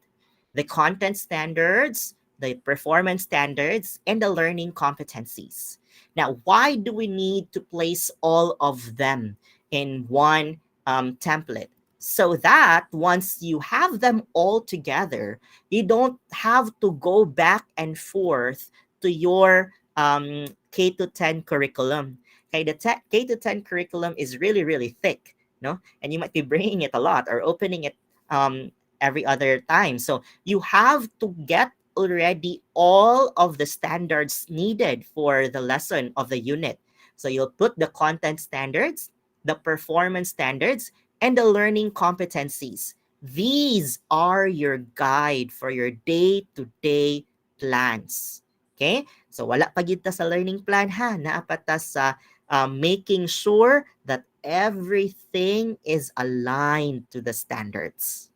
the content standards, the performance standards, and the learning competencies. Now, why do we need to place all of them in one template? So that once you have them all together, you don't have to go back and forth to your K to 10 curriculum. Okay, the K to 10 curriculum is really, really thick, no? And you might be bringing it a lot or opening it every other time. So you have to get already all of the standards needed for the lesson of the unit. So you'll put the content standards, the performance standards, and the learning competencies. These are your guide for your day-to-day plans. Okay? So wala pa gid ta sa learning plan ha, naapat ta sa making sure that everything is aligned to the standards.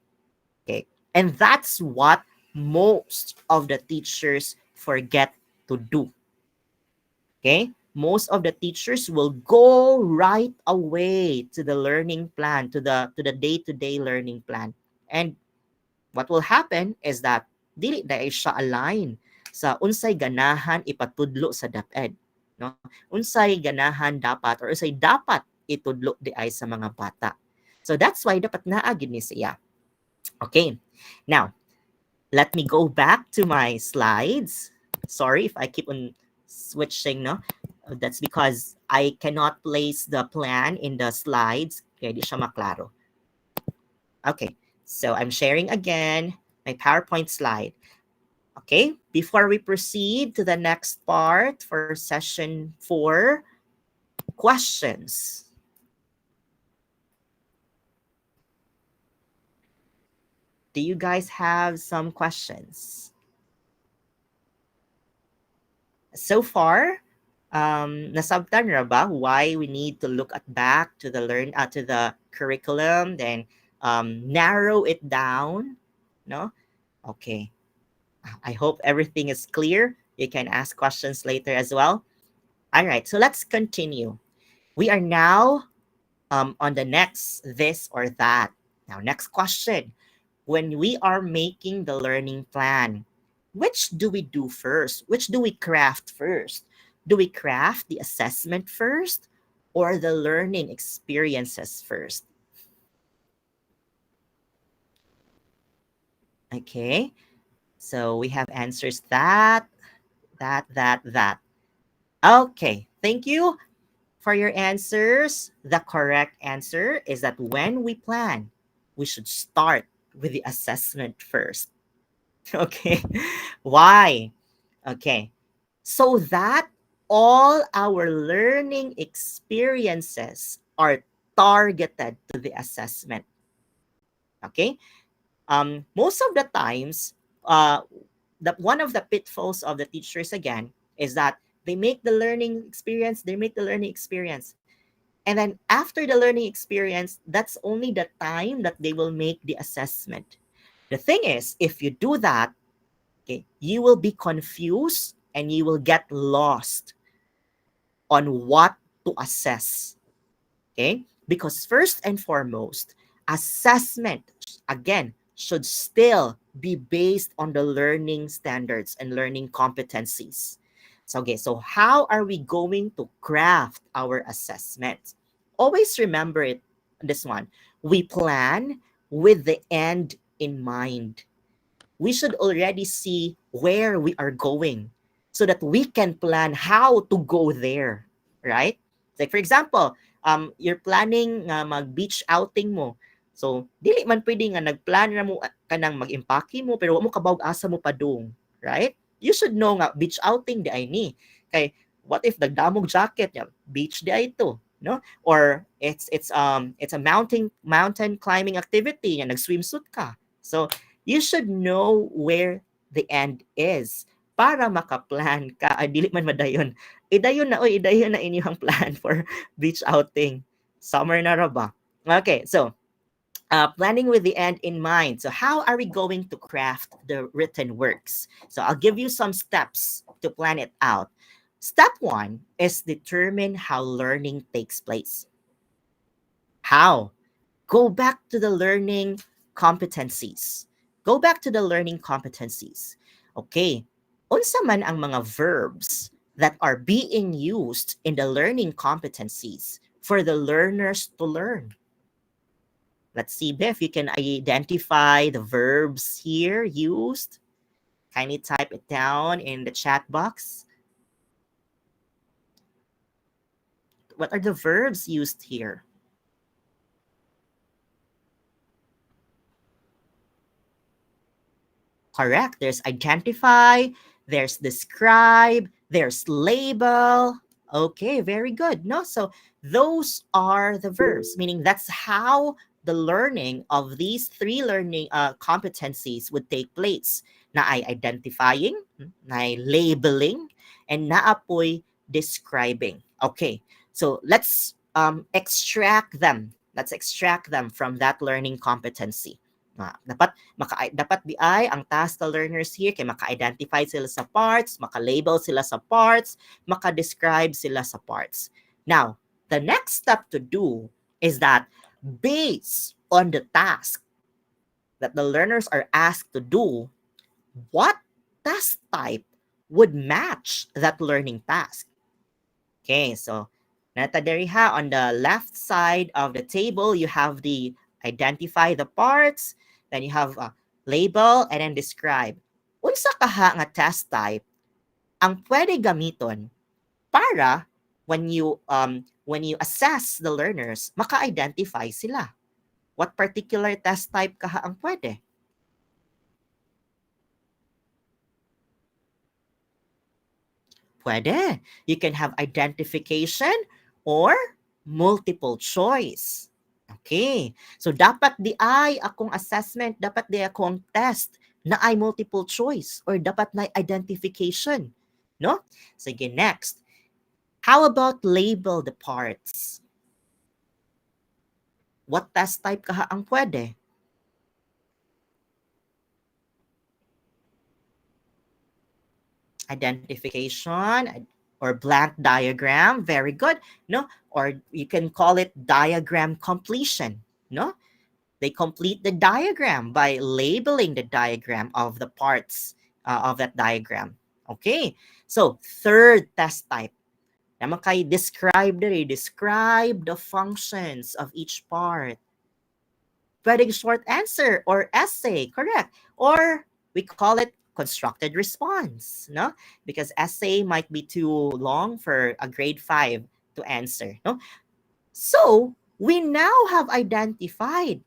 Okay? And that's what most of the teachers forget to do. Okay? Most of the teachers will go right away to the learning plan, to the day-to-day learning plan. And what will happen is that dili dahil siya align sa unsay ganahan ipatudlo sa DepEd, no? Unsay ganahan dapat or unsay dapat itudlo di ay sa mga bata. So that's why dapat naa gid ni siya. Okay. Now, let me go back to my slides. Sorry if I keep on switching, no? That's because I cannot place the plan in the slides. Kaya di siya maklaro. Okay, so I'm sharing again my PowerPoint slide. Okay, before we proceed to the next part for session 4, questions. Do you guys have some questions? So far, nasabtan ra ba why we need to look back to the curriculum, then narrow it down, no? Okay. I hope everything is clear. You can ask questions later as well. All right, so let's continue. We are now on the next this or that. Now, next question. When we are making the learning plan, which do we do first? Which do we craft first? Do we craft the assessment first or the learning experiences first? Okay, so we have answers that. Okay, thank you for your answers. The correct answer is that when we plan, we should start with the assessment first. Okay, why? Okay, so that all our learning experiences are targeted to the assessment. Okay, most of the times, one of the pitfalls of the teachers again is that they make the learning experience, and then after the learning experience, that's only the time that they will make the assessment. The thing is, if you do that, okay, you will be confused and you will get lost on what to assess. Okay? Because first and foremost, assessment, again, should still be based on the learning standards and learning competencies. So, okay, so how are we going to craft our assessment? Always remember this one. We plan with the end in mind. We should already see where we are going so that we can plan how to go there, right? Like for example, you're planning mag-beach outing mo. So, dili man pwede nga nagplan na mo ka nang mag-impake mo pero wa mo kabawg asa mo padung, right? You should know nga beach outing di ay ni. Kay what if nagdamog jacket niya, beach di ay ito, no? Or it's a mountain climbing activity nga nag-swimsuit ka. So, you should know where the end is para makaplan ka. Ay, dili man madayon. Idayon na inyong plan for beach outing. Summer na ra ba? Okay, so planning with the end in mind. So how are we going to craft the written works? So I'll give you some steps to plan it out. Step 1 is determine how learning takes place. How? Go back to the learning competencies. Go back to the learning competencies. Okay. Unsa man ang mga verbs that are being used in the learning competencies for the learners to learn? Let's see, Beth, you can identify the verbs here used. Kindly type it down in the chat box. What are the verbs used here? Correct. There's identify, there's describe, there's label. Okay, very good. No, so those are the verbs, meaning that's how the learning of these three learning competencies would take place. Na ay identifying, na ay labeling, and naapoy describing. Okay, so let's extract them. Let's extract them from that learning competency. Dapat di ay ang task the learners here kay maka-identify sila sa parts, maka-label sila sa parts, maka-describe sila sa parts. Now, the next step to do is that based on the task that the learners are asked to do, what task type would match that learning task? Okay, so nata diri ha, on the left side of the table, you have the identify the parts, then you have label, and then describe. Unsa kaha nga task type ang pwede gamiton para when you assess the learners, maka-identify sila. What particular task type kaha ang pwede? Pwede. You can have identification or multiple choice. Okay. So dapat di ay akong assessment, dapat di akong test na ay multiple choice or dapat na identification. No? Sige, next. How about label the parts? What task type kaha ang pwede? Identification or blank diagram, very good, no? Or you can call it diagram completion, no? They complete the diagram by labeling the diagram of the parts of that diagram. Okay, so third test type. Naman kay describe the functions of each part. Pwedeng short answer or essay, correct? Or we call it constructed response, no? Because essay might be too long for a grade 5 to answer, no? So, we now have identified.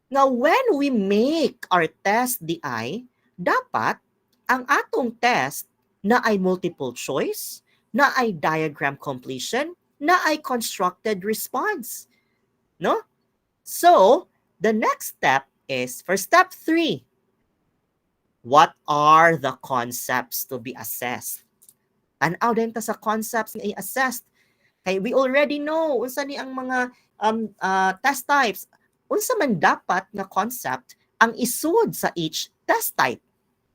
Now, when we make our test DI, dapat ang atong test na ay multiple choice, na ay diagram completion, na ay constructed response, no? So, the next step is for step 3. What are the concepts to be assessed? Tanaw din ta sa concepts nga i-assessed. Kay we already know unsa ni ang mga test types. Unsa man dapat nga concept ang isud sa each test type.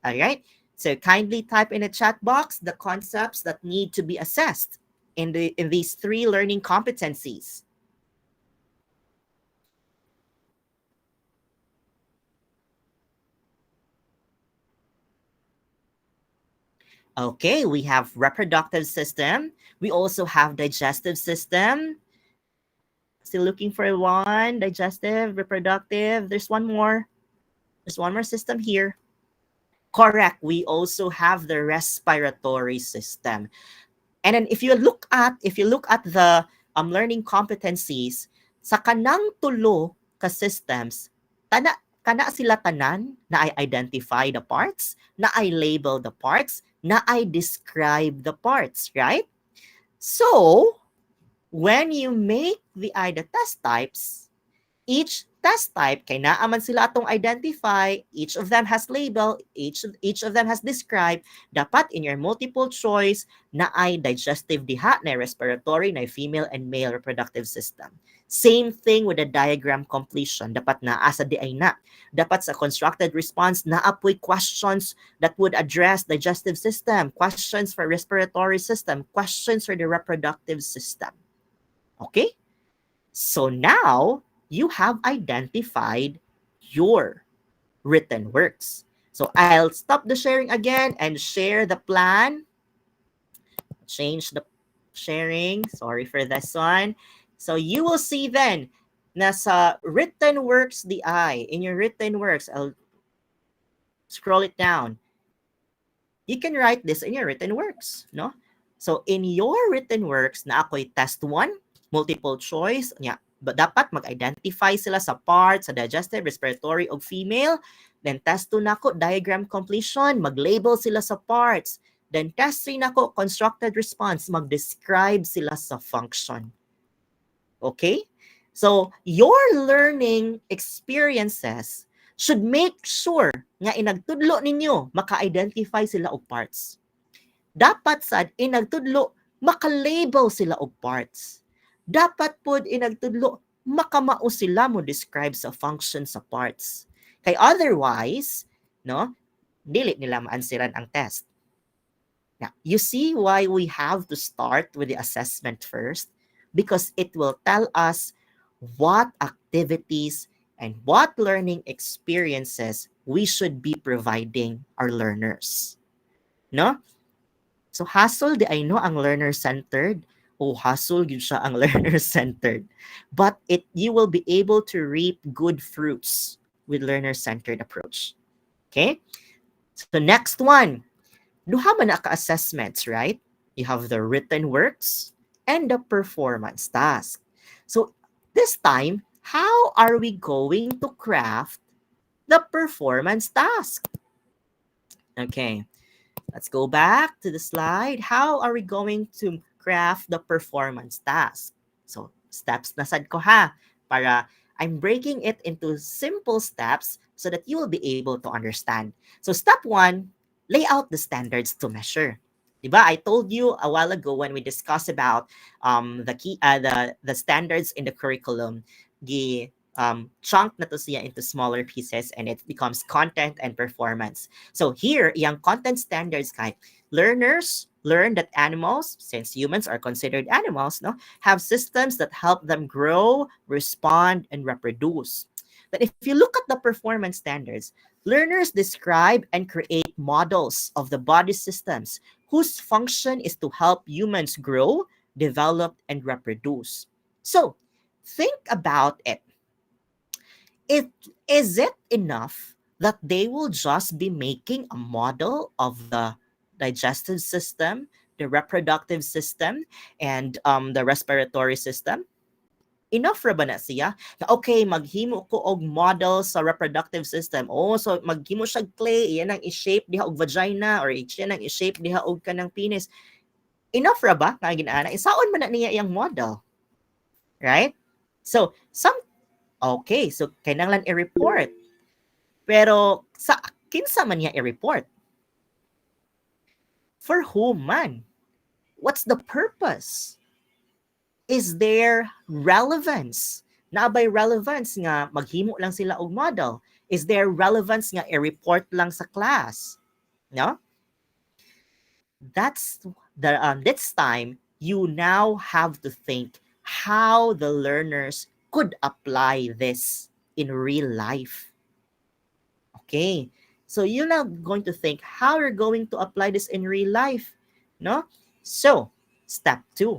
Alright? So kindly type in the chat box the concepts that need to be assessed in these 3 learning competencies. Okay, we have reproductive system. We also have digestive system. Still looking for one. Digestive, reproductive. There's one more. There's one more system here. Correct. We also have the respiratory system. And then if you look at the learning competencies, sa kanang tulo ka systems, kana sila tanan na I identify the parts, na I label the parts, na I describe the parts, right? So, when you make the test types, each test type, kay naaman sila atong identify, each of them has label, each of them has described, dapat in your multiple choice na ay digestive diha, na respiratory, na female and male reproductive system. Same thing with the diagram completion. Dapat naa sa di ay na. Dapat sa constructed response, naapoy questions that would address digestive system, questions for respiratory system, questions for the reproductive system. Okay? So now, you have identified your written works. So I'll stop the sharing again and share the plan. Change the sharing. Sorry for this one. So you will see then, nasa written works in your written works, I'll scroll it down. You can write this in your written works, no? So in your written works, na ako'y test 1, multiple choice, yeah, but dapat mag-identify sila sa parts, sa digestive, respiratory, o female. Then test 2 nako, diagram completion, mag-label sila sa parts. Then test 3 nako, constructed response, mag-describe sila sa function. Okay? So, your learning experiences should make sure nga inagtudlo ninyo, maka-identify sila og parts. Dapat sad inagtudlo, maka-label sila og parts. Dapat pod inagtudlo, makamao sila mo describe sa function sa parts. Kay otherwise, no, dili nila maansiran ang test. Now, you see why we have to start with the assessment first? Because it will tell us what activities and what learning experiences we should be providing our learners. No? So, hassle di ay no ang learner-centered, o hassle yun siya ang learner-centered. But you will be able to reap good fruits with learner-centered approach. Okay? So, next one. Duha man na ka-assessments, right? You have the written works and the performance task. So, this time, how are we going to craft the performance task? Okay, let's go back to the slide. How are we going to craft the performance task? So, steps na sad ko ha, para I'm breaking it into simple steps so that you will be able to understand. So, step 1, lay out the standards to measure. Diba? I told you a while ago when we discussed about the standards in the curriculum, the chunk na to siya into smaller pieces and it becomes content and performance. So here, yung content standards kay learners learn that animals, since humans are considered animals, no, have systems that help them grow, respond, and reproduce. But if you look at the performance standards, learners describe and create models of the body systems whose function is to help humans grow, develop, and reproduce. So, think about it. Is it enough that they will just be making a model of the digestive system, the reproductive system, and the respiratory system? Enough ra ba na siya? Na okay, maghimo ko og model sa reproductive system. Oh, so maghimo siya clay, iyan ang i-shape diha og vagina or iyan ang i-shape diha og kanang penis. Enough ra ba nga ginaana? Isaon man na niya iyang model. Right? So, okay, so kinahanglan i-report. Pero sa kinsa man niya i-report? For whom man? What's the purpose? Is there relevance? Na by relevance nga maghimo lang sila og model? Is there relevance nga i-report lang sa class? No? That's this time you now have to think how the learners could apply this in real life. Okay. So you're now going to think how you're going to apply this in real life. No? So, step 2.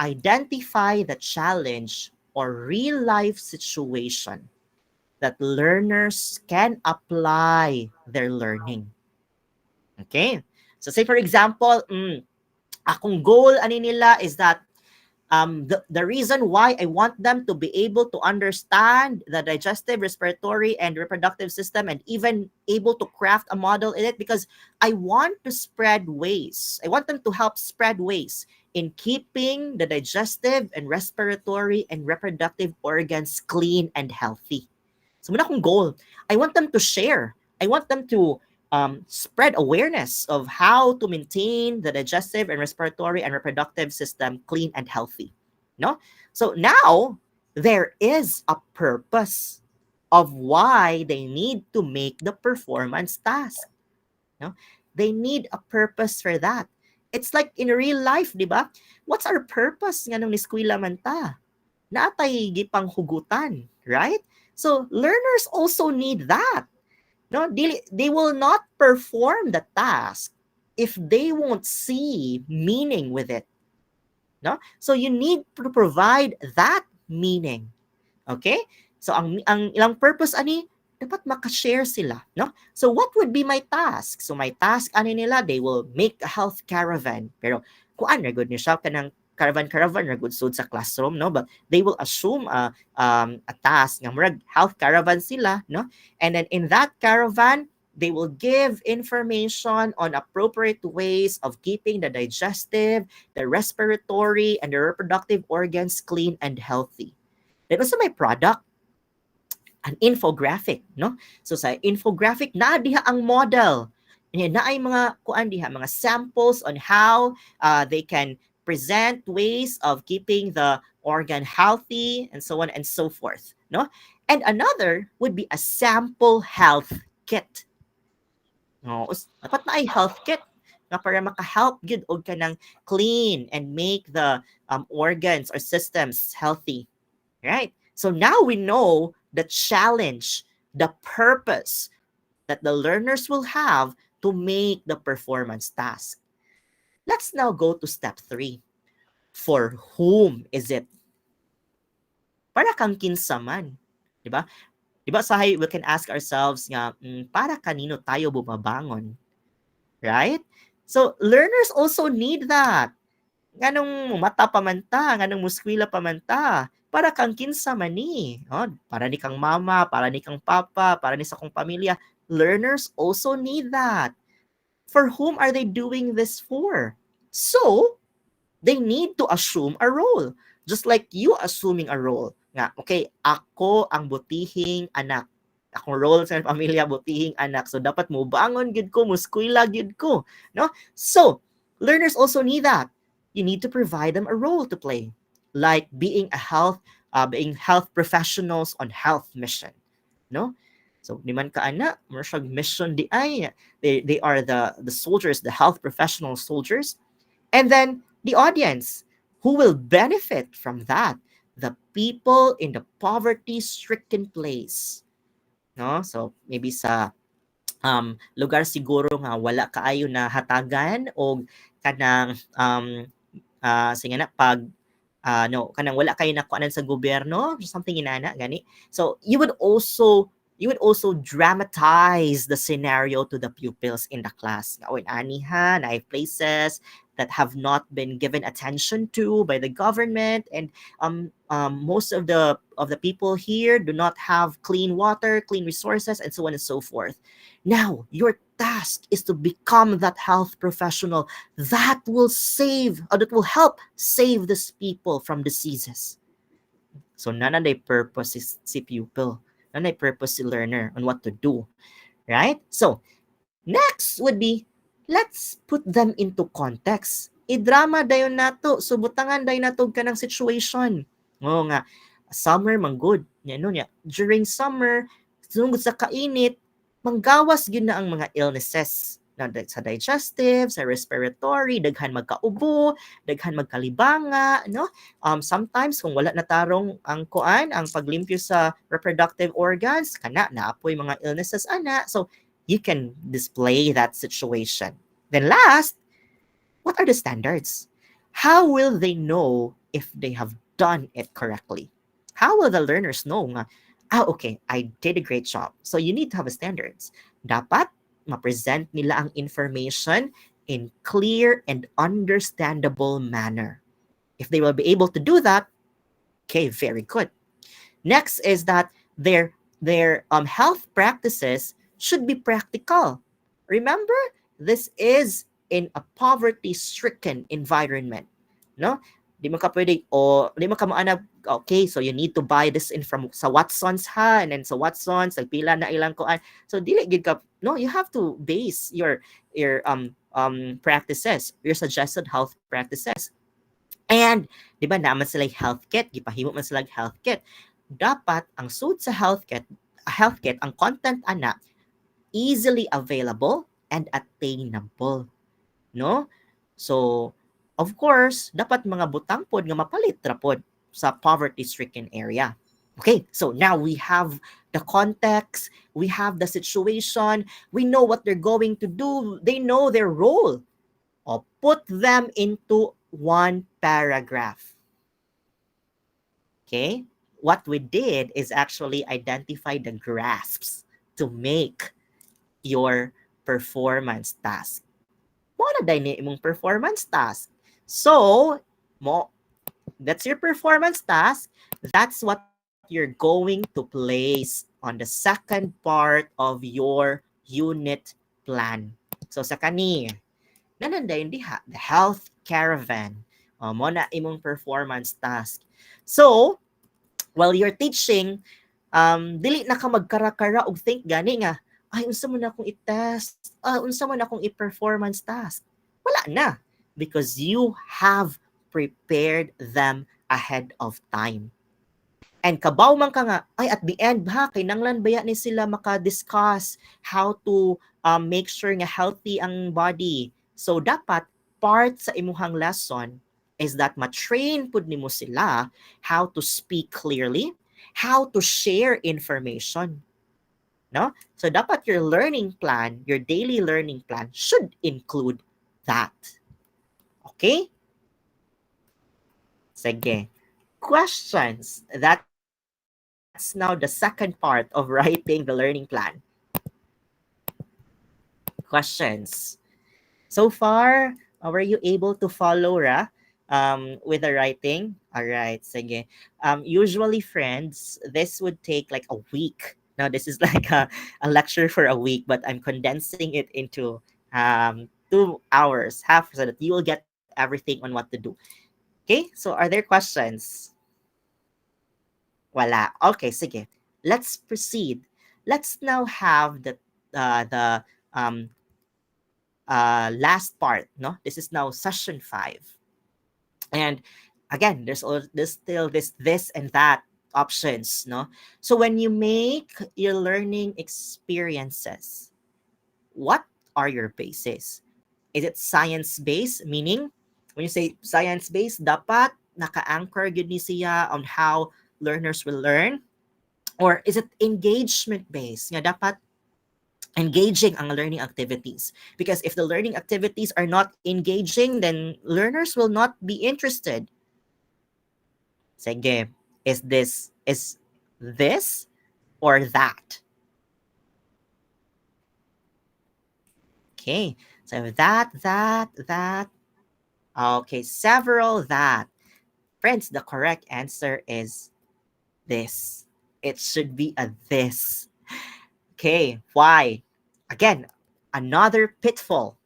Identify the challenge or real-life situation that learners can apply their learning. Okay? So say for example, akong goal ani nila is that The reason why I want them to be able to understand the digestive, respiratory, and reproductive system, and even able to craft a model in it, because I want to spread ways. I want them to help spread ways in keeping the digestive and respiratory and reproductive organs clean and healthy. So muna akong goal. I want them to share. I want them to spread awareness of how to maintain the digestive and respiratory and reproductive system clean and healthy. No? So now there is a purpose of why they need to make the performance task. No? They need a purpose for that. It's like in real life, di ba? What's our purpose nga nung eskwela man ta? Natay gipang hugutan, right? So learners also need that. No, they will not perform the task if they won't see meaning with it. No? So you need to provide that meaning. Okay? So ang ilang purpose ani dapat makashare sila, no? So what would be my task? So my task ani nila, they will make a health caravan. Pero kuan ra gud ni siya kanang caravan ra gud sud sa classroom, no? But they will assume a task nga murag health caravan sila, no? And then in that caravan, they will give information on appropriate ways of keeping the digestive, the respiratory, and the reproductive organs clean and healthy. Then also my product, an infographic, no? So sa infographic, na diha ang model. Na ay mga kuan diha, mga samples on how they can present ways of keeping the organ healthy and so on and so forth, no? And another would be a sample health kit. No, dapat na ay health kit na para maka-help gid og kanang clean and make the organs or systems healthy, right? So now we know the challenge, the purpose that the learners will have to make the performance task. Let's now go to step 3. For whom is it? Para kang kinsa man, di ba? Di ba sahay we can ask ourselves nga, para kanino tayo bumabangon? Right? So learners also need that. Nganong mata pa man ta, nganong muskwila pa man ta, para kang kinsa man ni. Oh, para ni kang mama, para ni kang papa, para ni sa kong pamilya. Learners also need that. For whom are they doing this for? So, they need to assume a role. Just like you assuming a role. Nga, okay, ako ang butihing anak. Akong role sa pamilya, butihing anak. So, dapat mo bangon gid ko, muskwila gid ko. No? So, learners also need that. You need to provide them a role to play. Like being health professionals on health mission. No? So, di man ka ana, masyag mission di ay. They are the soldiers, the health professional soldiers. And then the audience, who will benefit from that? The people in the poverty-stricken place. No? So, maybe sa lugar siguro nga wala kaayo na hatagan o kanang sige na pag kanang wala kayo nakuanan sa gobyerno, something inana gani. So, you would also dramatize the scenario to the pupils in the class. Nga, aniha, na places that have not been given attention to by the government, and most of the people here do not have clean water, clean resources, and so on and so forth. Now, your task is to become that health professional that will help save these people from diseases. So, nanay purpose is si pupil. Nanay purpose si learner on what to do, right? So, next would be, let's put them into context. I-drama dayon nato, subutangan dayon nato kanang situation. Oo nga, summer man good. During summer, sungod sa kainit, manggawas gyud na ang mga illnesses. Sa digestive, sa respiratory, daghan magkaubo, daghan magkalibanga, no? Sometimes kung wala na tarong ang paglimpyo sa reproductive organs, kana naapoy mga illnesses ana. So you can display that situation. Then last, what are the standards? How will they know if they have done it correctly? How will the learners know nga, okay, I did a great job. So you need to have a standards. Dapat ma-present nila ang information in clear and understandable manner. If they will be able to do that, okay, very good. Next is that their health practices should be practical. Remember, this is in a poverty-stricken environment, no? Di mo ka pwede, di mo ka maanap, okay, so you need to buy this in from sa Watson's ha, and then sa Watson's, nagpila na ilang kuan. So dili gid ka, no, you have to base your practices, your suggested health practices. And di ba naman sila health kit, gipahimo man sila health kit. Dapat ang suit sa health kit, ang content ana easily available and attainable, no? So of course, dapat mga butang pod nga mapalit ra pod sa poverty-stricken area. Okay, so now we have the context, we have the situation, we know what they're going to do, they know their role. O put them into one paragraph. Okay, what we did is actually identify the grasps to make your performance task. Mo na dai imong performance task. So, that's your performance task. That's what you're going to place on the second part of your unit plan. So, sa kani, nananday diha, the health caravan. Mo na imong performance task. So, while you're teaching, dili na ka magkara-kara og think gani nga, ay, unsa mo na akong i-test, unsa mo na akong i-performance task. Wala na. Because you have prepared them ahead of time. And kabaw man ka nga, ay at the end ha, kay nanglan baya ni sila maka-discuss how to make sure nga healthy ang body. So dapat part sa imuhang lesson is that ma-train pud nimo sila how to speak clearly, how to share information. No? So dapat your learning plan, your daily learning plan should include that. Okay? Sige. Questions. That's now the second part of writing the learning plan. Questions. So far, were you able to follow Ra with the writing? All right. Sige. Usually, friends, this would take like a week. Now, this is like a lecture for a week, but I'm condensing it into 2 hours, half, so that you will get everything on what to do. Okay, so are there questions? Wala. Okay, sige. Let's proceed. Let's now have the last part. No, this is now session 5, and again, there's still this and that options. No, so when you make your learning experiences, what are your bases? Is it science-based? Meaning, when you say science-based, dapat naka-anchor gud ni siya on how learners will learn? Or is it engagement-based? Nga dapat engaging ang learning activities. Because if the learning activities are not engaging, then learners will not be interested. Sige, is this or that? Okay, so that. Okay, several that. Friends, the correct answer is this. It should be a this. Okay, why? Again, another pitfall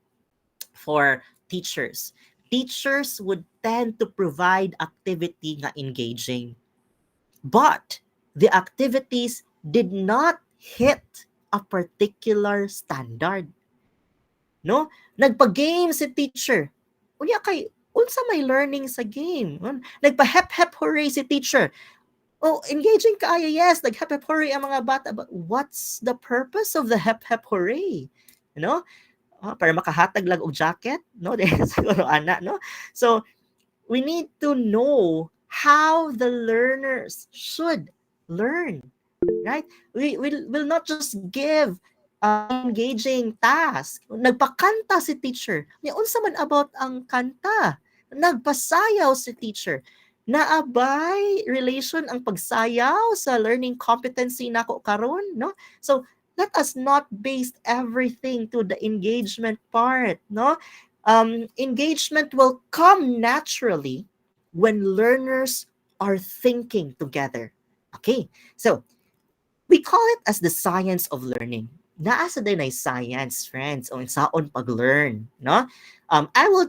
for teachers. Teachers would tend to provide activity nga engaging. But the activities did not hit a particular standard. No? Nagpa-game si teacher. Unya kay, unsa may learning sa game? Nagpa-hep-hep hooray si teacher. Oh, engaging kaayo, yes. Nag-hep-hep hooray ang mga bata. But what's the purpose of the hep-hep hooray? You know? Para makahatag lang og jacket? No? Siguro, ana, no? So, we need to know how the learners should learn. Right? We will not just give engaging task. Nagpakanta si teacher. Unsa man about ang kanta? Nagpasayaw si teacher. Naabay relation ang pagsayaw sa learning competency nako karon, no? So let us not base everything to the engagement part, no? Engagement will come naturally when learners are thinking together. Okay, so we call it as the science of learning. Naasa din ay science, friends, o saon pag-learn, no?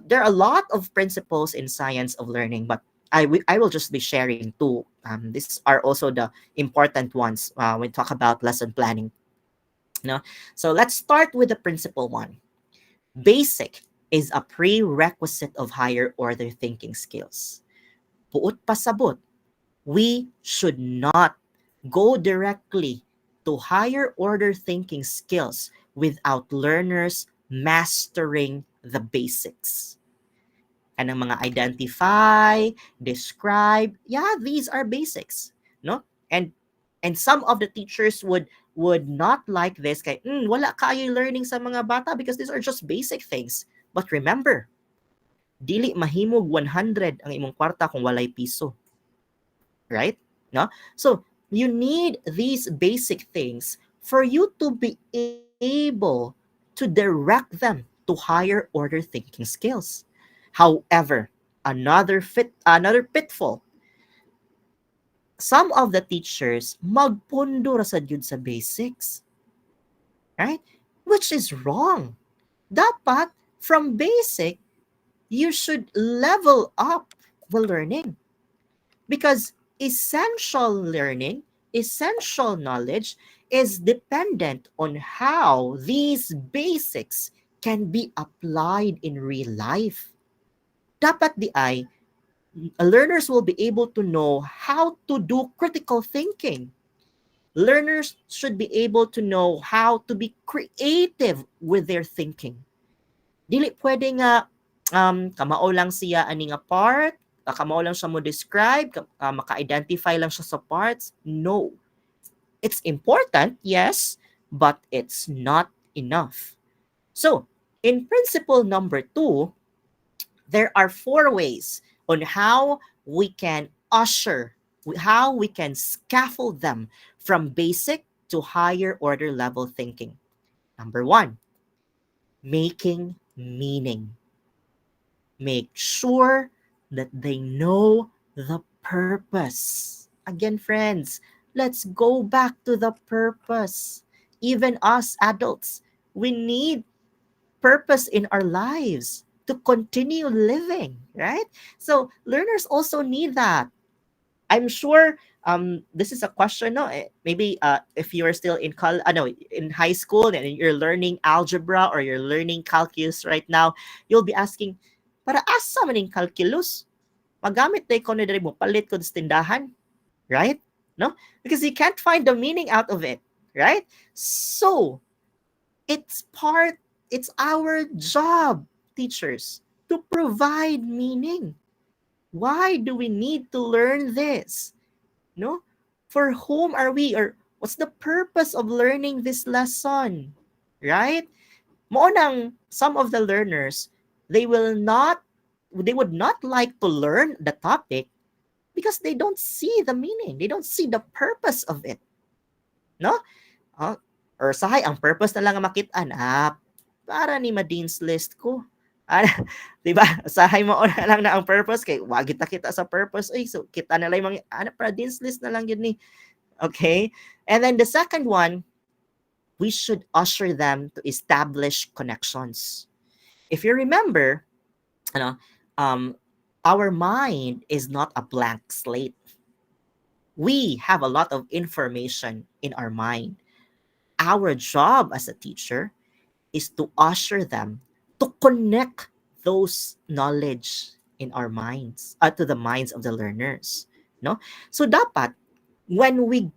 There are a lot of principles in science of learning, but I will just be sharing two. These are also the important ones when we talk about lesson planning. No? So let's start with the principle one. Basic is a prerequisite of higher order thinking skills. Puot pasabot, we should not go directly to higher order thinking skills without learners mastering the basics. And ang mga identify, describe, yeah, these are basics, no? And some of the teachers would not like this kay wala kayo learning sa mga bata because these are just basic things. But remember, dili mahimog 100 ang imong kwarta kung walay piso. Right? No? So, you need these basic things for you to be able to direct them to higher order thinking skills. However, another pitfall, some of the teachers magpundo ra sa jud sa basics. Right? Which is wrong. Dapat from basic, you should level up the learning. Because essential learning, essential knowledge is dependent on how these basics can be applied in real life. Dapat di ay, learners will be able to know how to do critical thinking. Learners should be able to know how to be creative with their thinking. Dili pwede nga kamao lang siya ani nga part, kamao lang siya mo describe, maka-identify lang siya sa parts. No. It's important, yes, but it's not enough. So, in principle number 2, there are 4 ways on how we can how we can scaffold them from basic to higher order level thinking. Number 1, making meaning. Make sure that they know the purpose. Again, friends, let's go back to the purpose. Even us adults, we need purpose in our lives to continue living, right? So learners also need that. I'm sure this is a question, no? Maybe if you are still in in high school and you're learning algebra or you're learning calculus right now, you'll be asking, para asa man yung calculus? Magamit na ikaw na dali mo, palit ko sa tindahan. Right? No? Because you can't find the meaning out of it. Right? So, it's our job, teachers, to provide meaning. Why do we need to learn this? No? For whom are we? Or what's the purpose of learning this lesson? Right? Maunang some of the learners, they would not like to learn the topic because they don't see the meaning. They don't see the purpose of it. No? Or sahay, ang purpose na lang makitaan, para ni ma-dean's list ko. Diba? Sahay mo na lang na ang purpose, kay wag kita sa purpose. Ay, so kita na lang mga, para dean's list na lang yun ni. Okay? And then the second one, we should usher them to establish connections. If you remember, our mind is not a blank slate. We have a lot of information in our mind. Our job as a teacher is to usher them to connect those knowledge in our minds, to the minds of the learners. No? So dapat, when we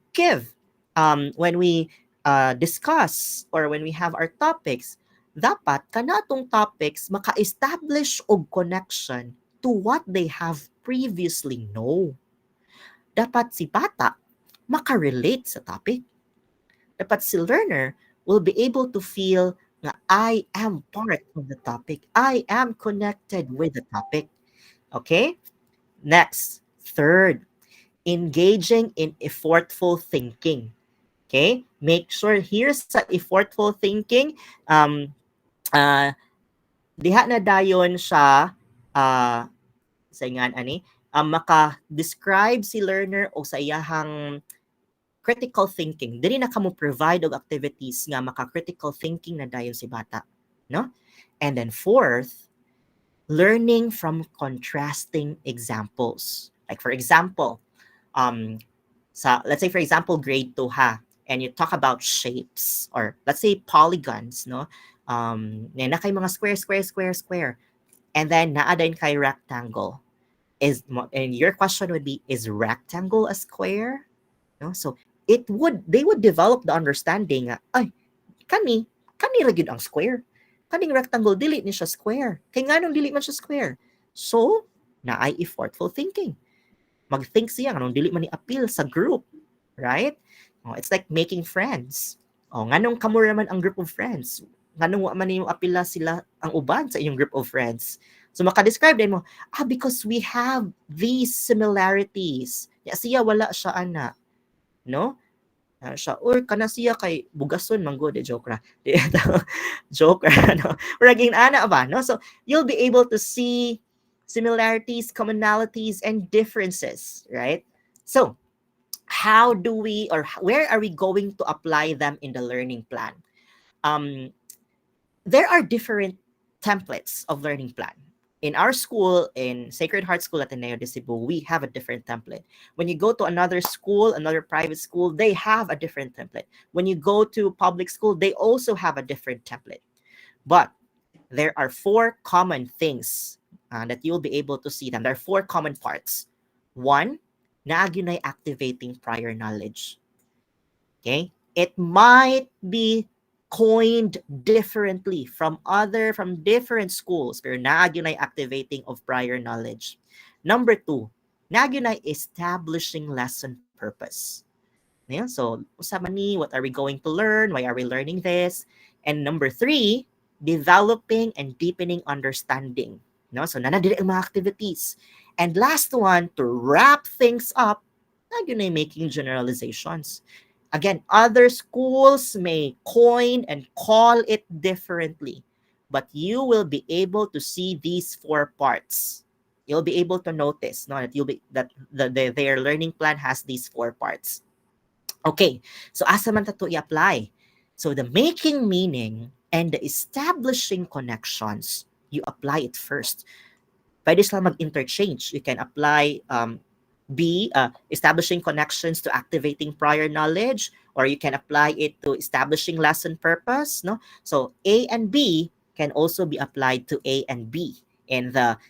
discuss or when we have our topics, dapat kanatong topics maka-establish og connection to what they have previously know. Dapat si bata maka-relate sa topic. Dapat si learner will be able to feel na I am part of the topic. I am connected with the topic. Okay? Next, third, engaging in effortful thinking. Okay? Make sure here's sa effortful thinking, diha na dayon siya saingan ani maka-describe si learner o sa iyahang critical thinking. Dili na kamo provide og activities nga maka-critical thinking na dayon si bata, no? And then fourth, learning from contrasting examples. Like for example, let's say for example grade 2 ha, and you talk about shapes or let's say polygons, no? Na kay mga square, and then naa din kay rectangle. And your question would be, is rectangle a square? No? So they would develop the understanding nga, ay, kani ra gyud ang square. Kaning rectangle dili ni siya square. Kay nganong dili man siya square? So, naay effortful thinking. Mag-think siya nganong dili man ni appeal sa group, right? It's like making friends. Nganong kamo naman ang group of friends? Nganong wa man nimo apila sila ang uban sa inyong group of friends? So maka-describe din mo, because we have these similarities. Ya siya wala siya ana, no? Siya or kana siya kay bugason manggo de joke ra. Joke ra, no? Raging ana ba, no? So you'll be able to see similarities, commonalities, and differences, right? So how do we or where are we going to apply them in the learning plan? There are different templates of learning plan. In our school, in Sacred Heart School Ateneo de Cebu, we have a different template. When you go to another school, another private school, they have a different template. When you go to public school, they also have a different template. But there are 4 common things that you'll be able to see them. There are 4 common parts. 1, naagyunay activating prior knowledge. Okay? It might be coined differently from different schools, pero naagyunay activating of prior knowledge. Number 2, naagyunay establishing lesson purpose. Yeah, so usama ni, what are we going to learn? Why are we learning this? And number 3, developing and deepening understanding. No, so nanadiri ang mga activities. And last one, to wrap things up, naagyunay making generalizations. Again, other schools may coin and call it differently, but you will be able to see these 4 parts. You'll be able to notice, no, that their learning plan has these 4 parts. Okay, so asa man tato i-apply? So the making meaning and the establishing connections, you apply it first. Pwede sila mag-interchange. You can apply establishing connections to activating prior knowledge, or you can apply it to establishing lesson purpose, no? So A and B can also be applied to A and B in the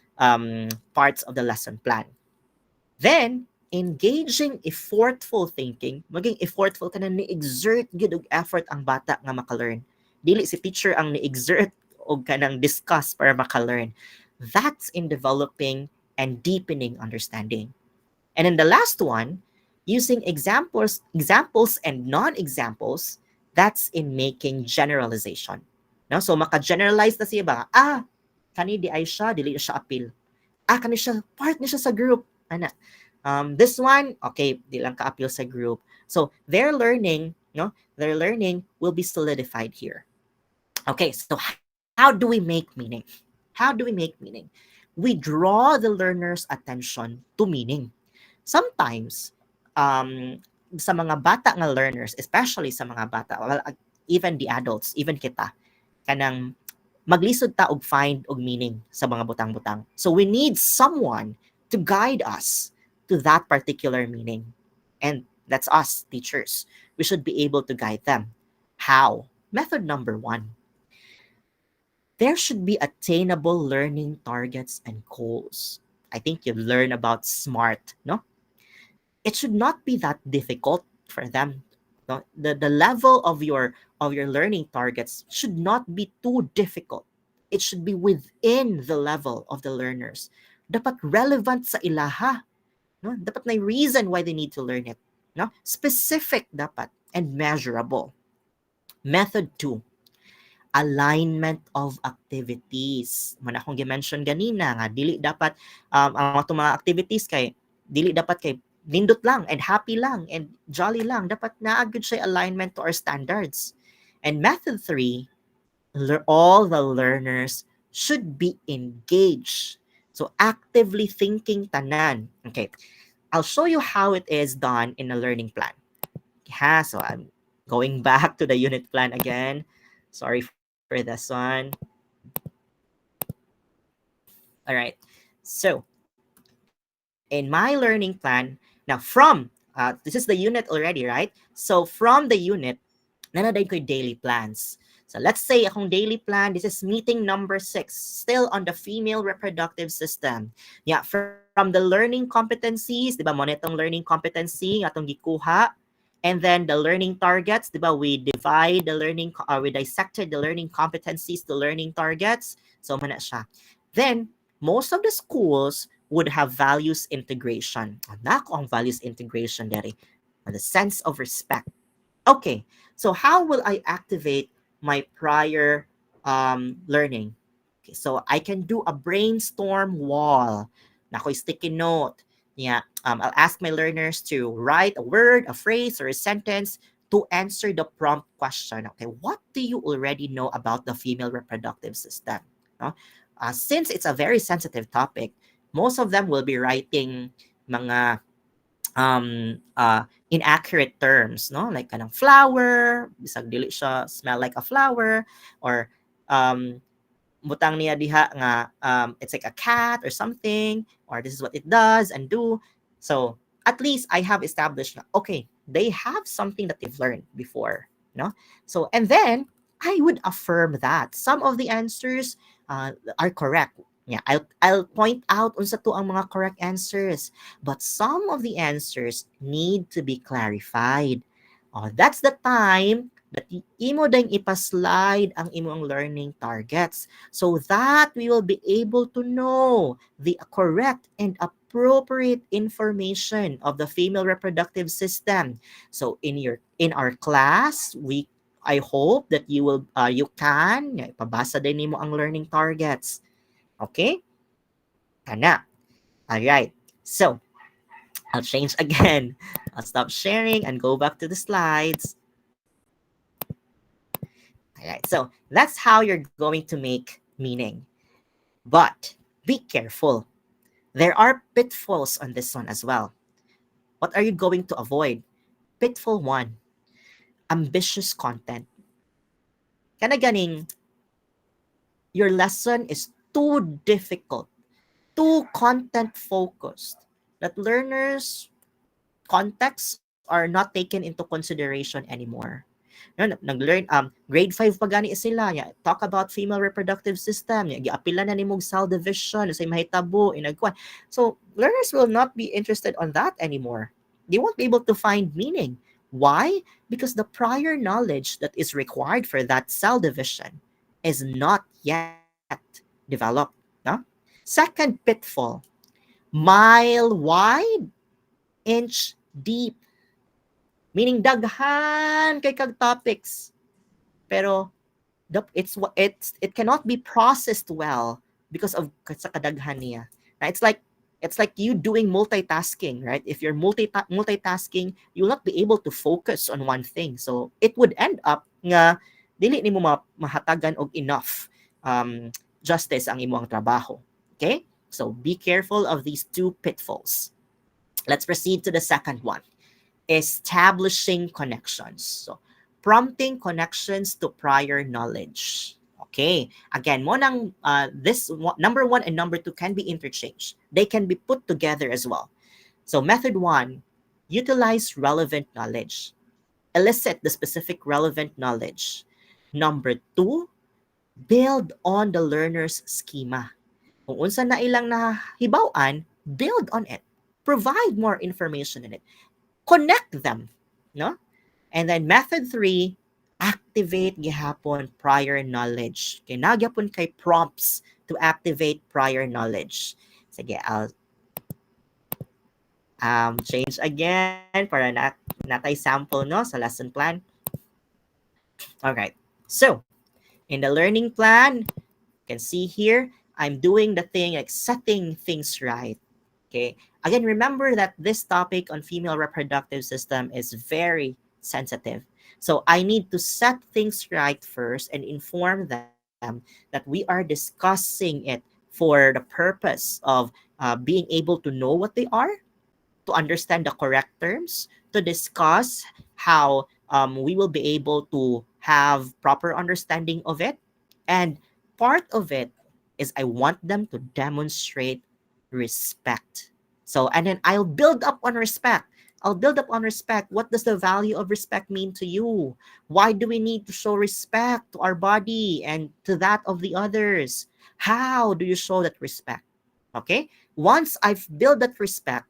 parts of the lesson plan. Then, engaging effortful thinking, maging effortful ka na ni-exert gid og effort ang bata nga maka-learn. Dili si teacher ang ni-exert og kanang discuss para maka-learn. That's in developing and deepening understanding. And then the last one, using examples and non-examples, that's in making generalization. No? So maka-generalize na siya ba? Kani di ay siya, dili siya appeal. Kani siya, part niya siya sa group. Ana. This one, okay, di lang ka-appeal sa group. So their learning will be solidified here. Okay, so how do we make meaning? How do we make meaning? We draw the learner's attention to meaning. Sometimes, sa mga bata nga learners, especially sa mga bata, well, even the adults, even kita, kanang maglisod ta og find og meaning sa mga butang-butang. So we need someone to guide us to that particular meaning. And that's us, teachers. We should be able to guide them. How? Method number 1. There should be attainable learning targets and goals. I think you've learned about SMART, no? It should not be that difficult for them. No? The level of your learning targets should not be too difficult. It should be within the level of the learners. Dapat relevant sa ilaha. No? Dapat may reason why they need to learn it. No? Specific dapat and measurable. Method 2. Alignment of activities. Man akong gi-mention ganina nga dili dapat ang mga activities kay dili dapat kay nindot lang and happy lang and jolly lang. Dapat naagad siya alignment to our standards. And method 3, all the learners should be engaged. So actively thinking tanan. Okay, I'll show you how it is done in a learning plan. Yeah, so I'm going back to the unit plan again. Sorry for this one. All right. So in my learning plan, now from, this is the unit already, right? So from the unit, nanaday ko daily plans. So let's say akong daily plan, this is meeting number 6, still on the female reproductive system. Yeah, from the learning competencies, di ba, mo netong learning competency nga atong gikuha. And then the learning targets, di ba, we dissected the learning competencies to learning targets. So mana siya. Then, most of the schools would have values integration. Nako ang values integration dere. The sense of respect. Okay, so how will I activate my prior learning? Okay, so I can do a brainstorm wall. Nakoy sticky note. Yeah, I'll ask my learners to write a word, a phrase, or a sentence to answer the prompt question. Okay, what do you already know about the female reproductive system? No? Since it's a very sensitive topic, most of them will be writing mga inaccurate terms, no? Like kanang flower, bisag dili siya smell like a flower, or butang niya diha nga it's like a cat or something, or this is what it does and do. So at least I have established na, okay, they have something that they've learned before, no? So, and then I would affirm that some of the answers are correct. Yeah, I'll point out unsa to ang mga correct answers, but some of the answers need to be clarified. That's the time that imo dang ipaslide ang imong learning targets so that we will be able to know the correct and appropriate information of the female reproductive system. So in our class, I hope that you can ipabasa din nimo ang learning targets. Okay? Kana. All right. So, I'll change again. I'll stop sharing and go back to the slides. All right. So, that's how you're going to make meaning. But be careful. There are pitfalls on this one as well. What are you going to avoid? Pitfall 1. Ambitious content. Kana ganing, your lesson is too difficult, too content focused, that learners' contexts are not taken into consideration anymore. Nag-learn grade 5 pa gani sila, talk about female reproductive system, giapila na nimog cell division, say mahitabo inagkuan. So learners will not be interested on that anymore. They won't be able to find meaning. Why? Because the prior knowledge that is required for that cell division is not yet developed. No? Second pitfall, mile wide, inch deep. Meaning daghan kay kag topics. Pero it cannot be processed well because of sa kadaghan niya. It's like you doing multitasking, right? If you're multitasking, you'll not be able to focus on one thing. So it would end up nga dili nimo mahatagan og enough justice ang imong trabaho. Okay? So be careful of these two pitfalls. Let's proceed to the second one. Establishing connections. So prompting connections to prior knowledge. Okay. Again, this number 1 and number 2 can be interchanged. They can be put together as well. So method 1, utilize relevant knowledge. Elicit the specific relevant knowledge. Number 2, build on the learner's schema. Kung unsa na ilang nahibaw-an, build on it. Provide more information in it. Connect them, no? And then method 3, activate gihapon prior knowledge. Kay nagyapon kay prompts to activate prior knowledge. Sige, I'll change again para natay sample no sa lesson plan. All right. So, in the learning plan, you can see here, I'm doing the thing like setting things right. Okay. Again, remember that this topic on female reproductive system is very sensitive. So I need to set things right first and inform them that we are discussing it for the purpose of being able to know what they are, to understand the correct terms, to discuss how we will be able to have proper understanding of it. And part of it is I want them to demonstrate respect. So, and then I'll build up on respect. I'll build up on respect. What does the value of respect mean to you? Why do we need to show respect to our body and to that of the others? How do you show that respect? Okay? Once I've built that respect,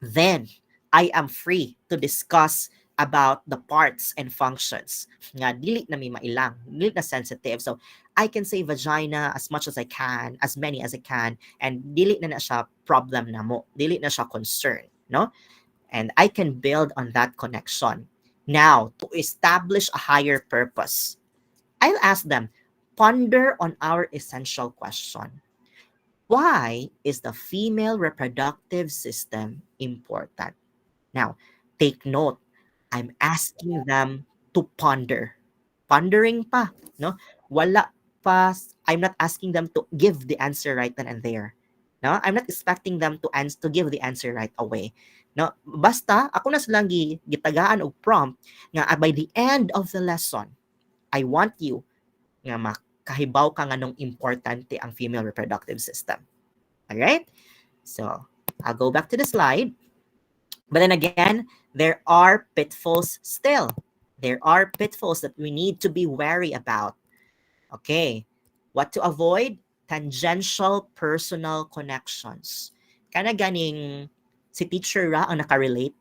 then I am free to discuss about the parts and functions. Nga, dili na may mailang, dili na sensitive. So, I can say vagina as much as I can, as many as I can, and dili na siya problem na mo. Dili na siya concern, no? And I can build on that connection. Now, to establish a higher purpose, I'll ask them, ponder on our essential question. Why is the female reproductive system important? Now, take note, I'm asking them to ponder. Pondering pa, no? Wala pa, I'm not asking them to give the answer right then and there. No? I'm not expecting them to give the answer right away. No? Basta, ako na silang gitagaan og prompt nga by the end of the lesson, I want you nga makahibaw ka nga nung importante ang female reproductive system. All right? So, I'll go back to the slide. But then again, there are pitfalls still. There are pitfalls that we need to be wary about. Okay. What to avoid? Tangential personal connections. Kana ganing si teacher ra ang nakarelate,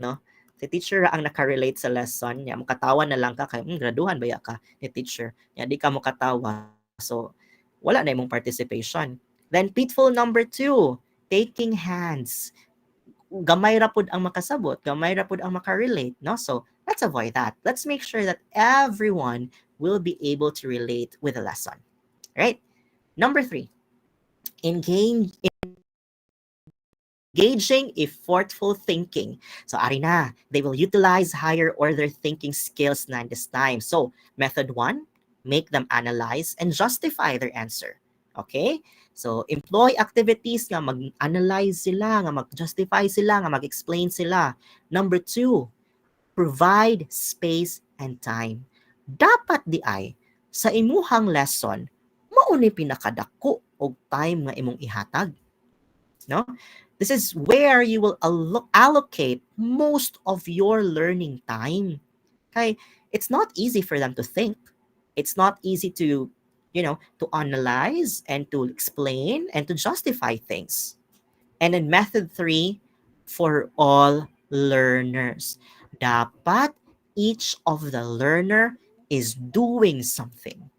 no? Si teacher ra ang nakarelate sa lesson niya. Mukatawa na lang ka kay graduhan ba ya ka ni teacher. Ya di ka mukatawa. So, wala na imong participation. Then pitfall number 2, taking hands. Gamay ra pud ang makasabot, gamay ra pud ang makarelate, no? So, let's avoid that. Let's make sure that everyone will be able to relate with the lesson. Right? Number 3, engaging effortful thinking. So, ari na, they will utilize higher order thinking skills na this time. So, method 1, make them analyze and justify their answer. Okay? So, employ activities nga mag-analyze sila, nga mag-justify sila, nga mag-explain sila. Number 2, provide space and time. Dapat di ay, sa imuhang lesson, mauni pinakadako og time nga imong ihatag. No? This is where you will allocate most of your learning time. Okay? It's not easy for them to think. It's not easy to to analyze and to explain and to justify things. And then method 3, for all learners. Dapat each of the learner is doing something.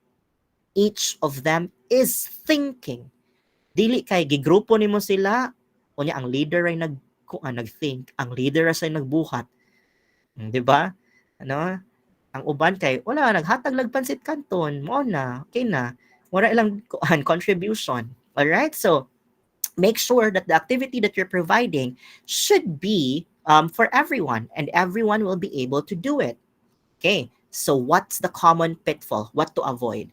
Each of them is thinking. Dili kay gigrupo nimo sila, unya ang leader ay nag-think, ang leader ay nagbuhat. 'Di ba? Ano? Ang uban kay wala naghatag lag pansit kanton mo na okay na wala ilang contribution. All right, so make sure that the activity that you're providing should be for everyone, and everyone will be able to do it. Okay, so what's the common pitfall? What to avoid?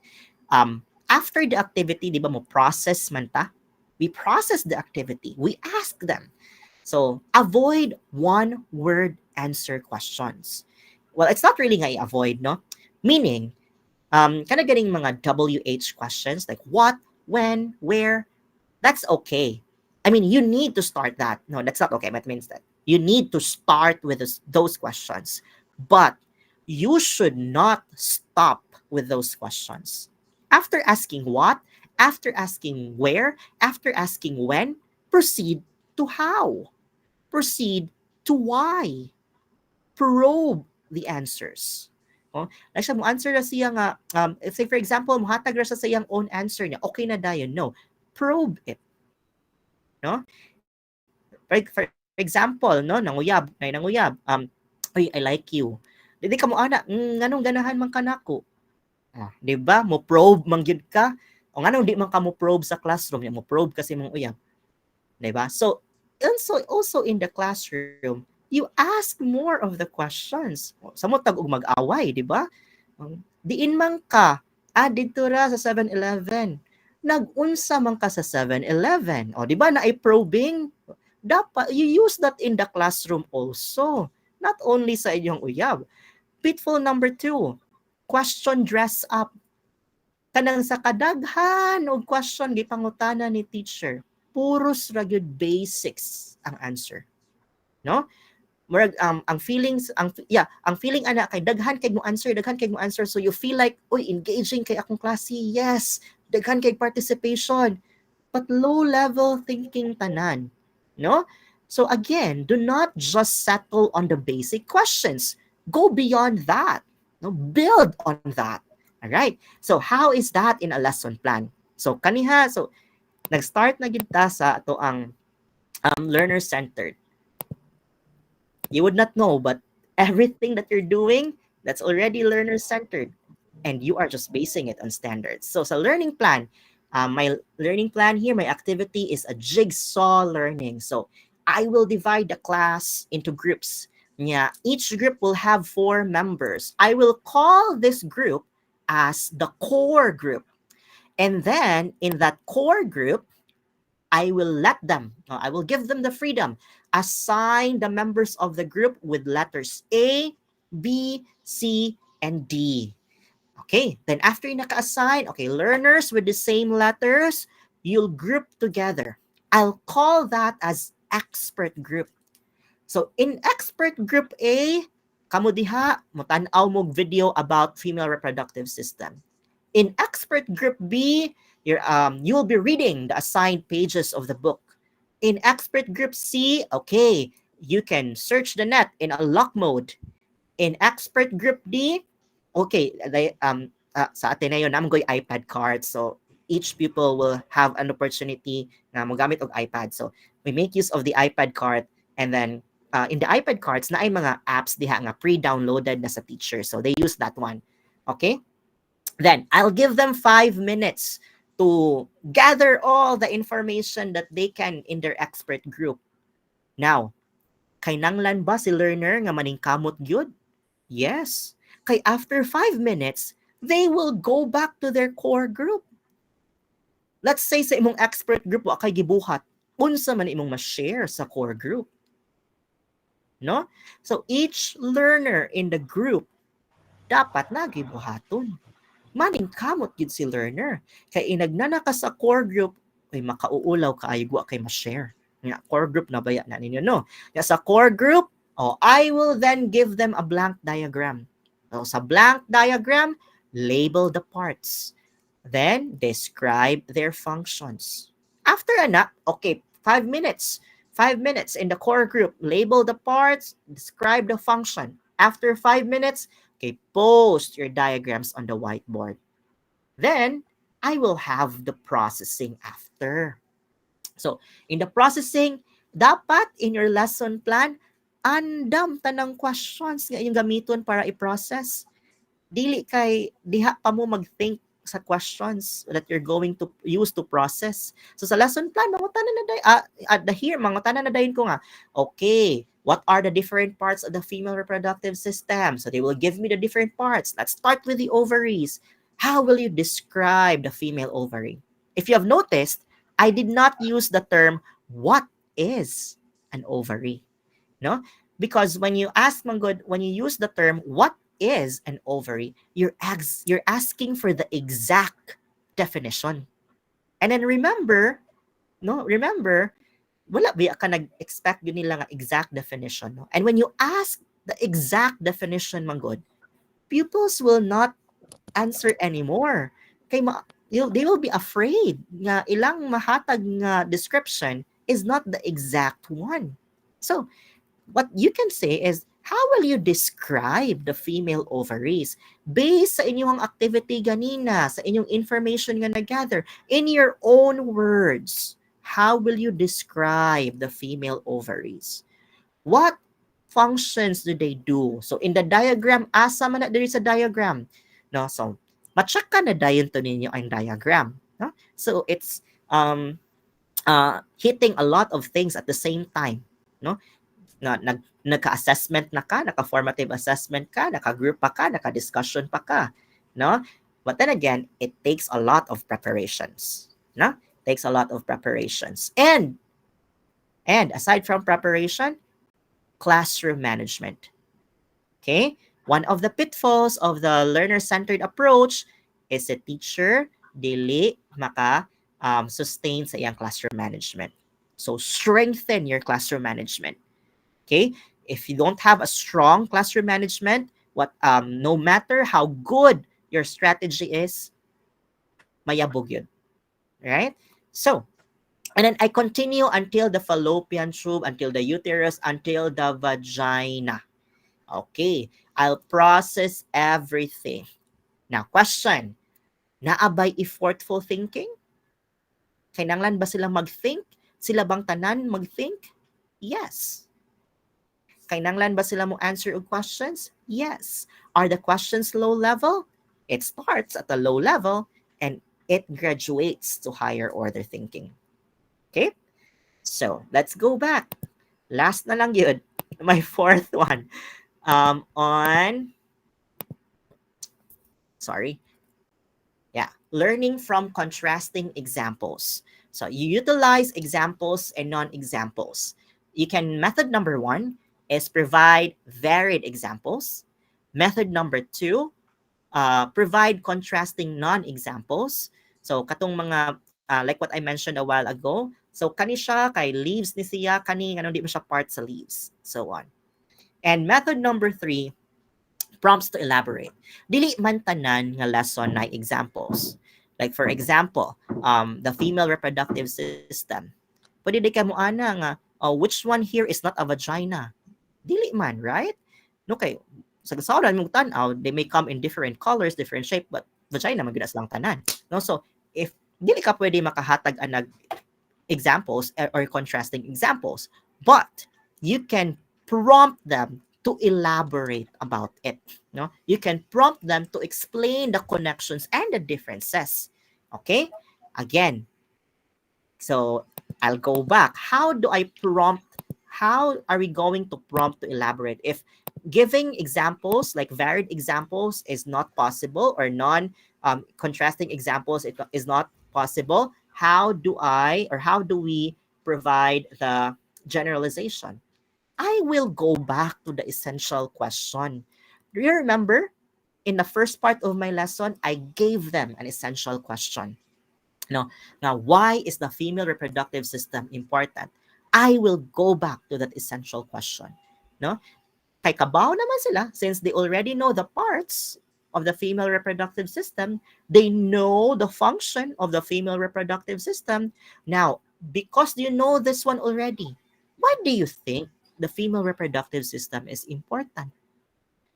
After the activity, di ba mo process man ta? We process the activity, we ask them. So avoid one word answer questions. Well, it's not really nga i-avoid, no? Meaning, kind of getting mga WH questions like what, when, where, that's okay. I mean, you need to start that. No, that's not okay, but it means that you need to start with those questions. But you should not stop with those questions. After asking what, after asking where, after asking when, proceed to how. Proceed to why. Probe the answers. Oh, like siya mo answer na siya nga if say for example mohatag ra sa iyang own answer niya, okay na dayon. No, probe it. No, for example, no, nanguyab oy, I like you. Dili ka mo ana nganong ganahan man kanako. Di ba? Mo probe man gyud ka. O nganong di man ka mo probe sa classroom, mo probe kasi mong uyab. Di ba? So also in the classroom, you ask more of the questions. Samo tag og mag-away, di ba? Diin man ka, dito ra sa 7-Eleven. Nag-unsa man ka sa 7-Eleven. O, di ba, na probing, dapat, you use that in the classroom also. Not only sa inyong uyab. Pitfall number 2, question dress up. Kanang sa kadaghan og question gipangutana ni teacher, puros ra gyud basics ang answer. No? Murag ang feelings ang feeling ana kay daghan kay mo answer, so you feel like oy engaging kay akong klase. Yes, daghan kay participation, but low level thinking tanan, no? So again, do not just settle on the basic questions, go beyond that, no? Build on that. All right, so how is that in a lesson plan? So kaniha, so nag-start na gid ta sa ato ang learner centered. You would not know, but everything that you're doing, that's already learner-centered. And you are just basing it on standards. So sa learning plan, my learning plan here, my activity is a jigsaw learning. So I will divide the class into groups. Yeah, each group will have 4 members. I will call this group as the core group. And then in that core group, I will give them the freedom, assign the members of the group with letters A, B, C, and D. Okay, then after you naka-assign, okay, learners with the same letters, you'll group together. I'll call that as expert group. So in expert group A, kamo diha mutan-aw mo video about female reproductive system. In expert group B, you'll be reading the assigned pages of the book. In expert group C, okay, you can search the net in a lock mode. In expert group D, okay, sa Ateneo namgoy iPad cards, so each pupil will have an opportunity na mogamit og iPad. So we make use of the iPad card, and then in the iPad cards na ay mga apps diha nga pre-downloaded na sa teacher. So they use that one. Okay? Then I'll give them 5 minutes to gather all the information that they can in their expert group. Now, kay nanglan ba si learner nga maningkamot gyud? Yes. Kay after 5 minutes, they will go back to their core group. Let's say sa imong expert group wa kay gibuhat, unsa man imong ma-share sa core group? No? So each learner in the group dapat nagibuhaton. Maningkamot gid si learner. Kay inagnana ka sa core group, ay makauulaw kaayo wa kay ma-share. Nga core group na baya na ninyo, no? Nga sa core group, I will then give them a blank diagram. So sa blank diagram, label the parts. Then describe their functions. After ana, okay, 5 minutes. 5 minutes in the core group, label the parts, describe the function. After 5 minutes, okay, post your diagrams on the whiteboard. Then, I will have the processing after. So, in the processing, dapat in your lesson plan, andam tanang questions nga yung gamiton para i-process. Dili kay diha pa mo mag-think sa questions that you're going to use to process. So sa lesson plan, mangutanan na day mangutanan na dayon ko nga, okay, what are the different parts of the female reproductive system? So they will give me the different parts. Let's start with the ovaries. How will you describe the female ovary? If you have noticed, I did not use the term, what is an ovary? No? Because when you use the term, what is an ovary, you're asking for the exact definition. And then remember, wala ba ka nag-expect yun nila nga exact definition, no? And when you ask the exact definition, manggod, pupils will not answer anymore. Kay they will be afraid nga ilang mahatag nga description is not the exact one. So, what you can say is, how will you describe the female ovaries based sa inyong activity ganina, sa inyong information nga na-gather, in your own words? How will you describe the female ovaries? What functions do they do? So in the diagram, asa man na diri sa diagram, no? So ma-check ka na dayon to ninyo ang diagram, no? So it's hitting a lot of things at the same time, no? Nagka-assessment na ka, naka-formative assessment ka, naka-group pa ka, naka-discussion pa ka, no? But then again, it takes a lot of preparations. No? Takes a lot of preparations. And aside from preparation, classroom management. Okay? One of the pitfalls of the learner-centered approach is the teacher dili maka sustain sa iyang classroom management. So strengthen your classroom management. Okay? If you don't have a strong classroom management, no matter how good your strategy is, mayabog yun. Right? So, and then I continue until the fallopian tube, until the uterus, until the vagina. Okay, I'll process everything. Now, question, naabay effortful thinking? Kailangan ba sila mag-think? Sila bang tanan mag-think? Yes. Kailangan ba sila mo answer og questions? Yes. Are the questions low level? It starts at a low level and it graduates to higher order thinking. Okay? So, let's go back. Last na lang yun. My fourth one. Learning from contrasting examples. So you utilize examples and non-examples. Method number 1 is provide varied examples. Method number 2, provide contrasting non-examples. So katong mga, like what I mentioned a while ago, so kani siya, kay leaves ni siya, kani, di ba siya part sa leaves, so on. And method number 3, prompts to elaborate. Dili man tanan nga lesson na examples. Like for example, the female reproductive system. Pwede di ka mo ana nga, which one here is not a vagina? Dili man, right? No, kay sa kasauran mong tanaw, they may come in different colors, different shape, but vagina man gyud lang tanan. No, so if dili ka pwede makahatag anag examples or contrasting examples, but you can prompt them to elaborate about it. No? You can prompt them to explain the connections and the differences. Okay? Again, so I'll go back. How do I prompt? How are we going to prompt to elaborate? If giving examples, like varied examples, is not possible, or contrasting examples is not possible, how do we provide the generalization? I will go back to the essential question. Do you remember? In the first part of my lesson, I gave them an essential question. Now, why is the female reproductive system important? I will go back to that essential question. No? Kay kabaw naman sila, since they already know the parts of the female reproductive system, they know the function of the female reproductive system. Now, because you know this one already, why do you think the female reproductive system is important?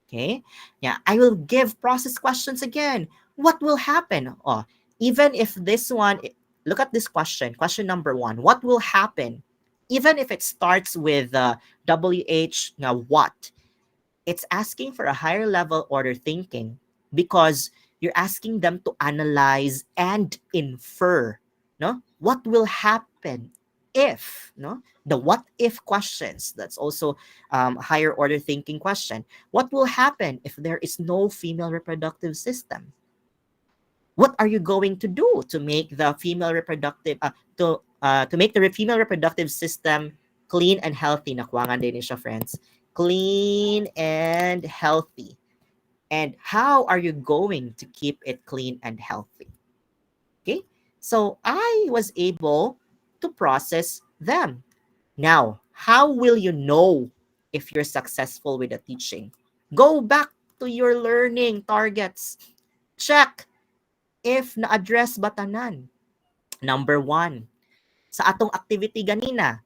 Okay, yeah, I will give process questions again. What will happen? Even if this one, look at this question number 1. What will happen? Even if it starts with WH, what? It's asking for a higher level order thinking because you're asking them to analyze and infer. No? What will happen if? No? The what if questions, that's also a higher order thinking question. What will happen if there is no female reproductive system? What are you going to do to make the female reproductive female reproductive system clean and healthy? Nakuangan din siya, friends. Clean and healthy. And how are you going to keep it clean and healthy? Okay, so I was able to process them. Now, how will you know if you're successful with the teaching? Go back to your learning targets. Check if na-address ba tanan. Number 1, sa atong activity ganina,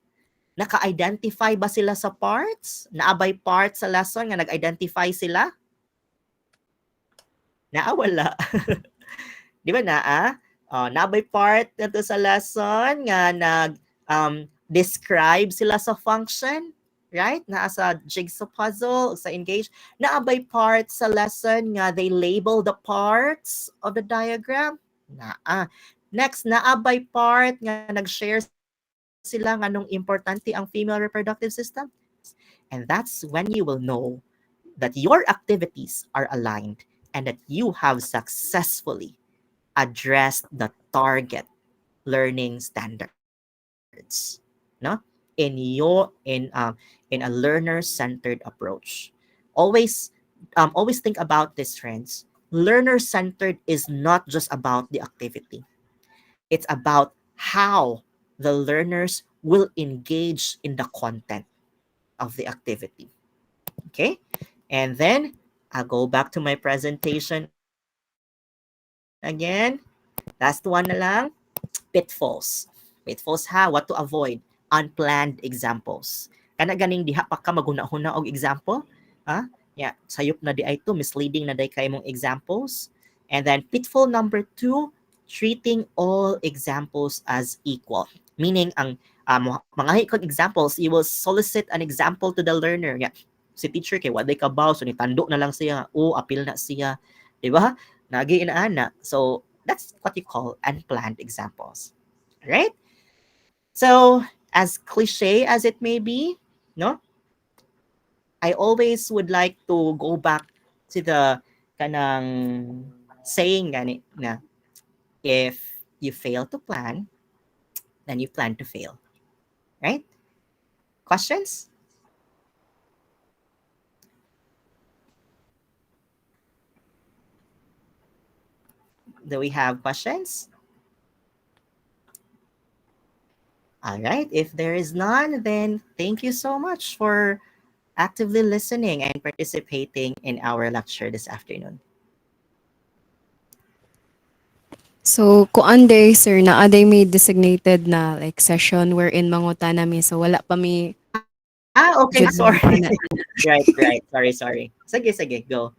naka-identify ba sila sa parts? Naabay parts sa lesson nga nag-identify sila? Wala. Di ba naabay part na to sa lesson nga describe sila sa function, right? Sa jigsaw puzzle, sa engage. Naabay part sa lesson nga they label the parts of the diagram. Next, naabay part nga nag-share sila nga nung importante ang female reproductive system. And that's when you will know that your activities are aligned and that you have successfully addressed the target learning standards, no? In a learner-centered approach. Always always think about this, friends. Learner-centered is not just about the activity. It's about how the learners will engage in the content of the activity. Okay? And then I'll go back to my presentation again. Last one na lang, pitfalls. Pitfalls ha, what to avoid, unplanned examples. Kana ganing diha pa ka maghuna-huna og example, ha? Yeah, sayop na di ay to, misleading na day kay mong examples. And then pitfall number 2, treating all examples as equal. Meaning ang mga kag examples, you will solicit an example to the learner. Yeah. Si teacher kay waday kabaw, so nitando na lang siya, apil na siya, di ba? Nagi inaana. So that's what you call unplanned examples. Right? So, as cliche as it may be, no? I always would like to go back to the kanang saying gani na if you fail to plan, then you plan to fail. Right? Questions? Do we have questions? All right. If there is none, then thank you so much for actively listening and participating in our lecture this afternoon. So, kuan day, sir, na aday may designated na like session wherein mangutana mi. So, wala pa mi Okay, jud sorry. mangutana. right. Sorry. Sige, go.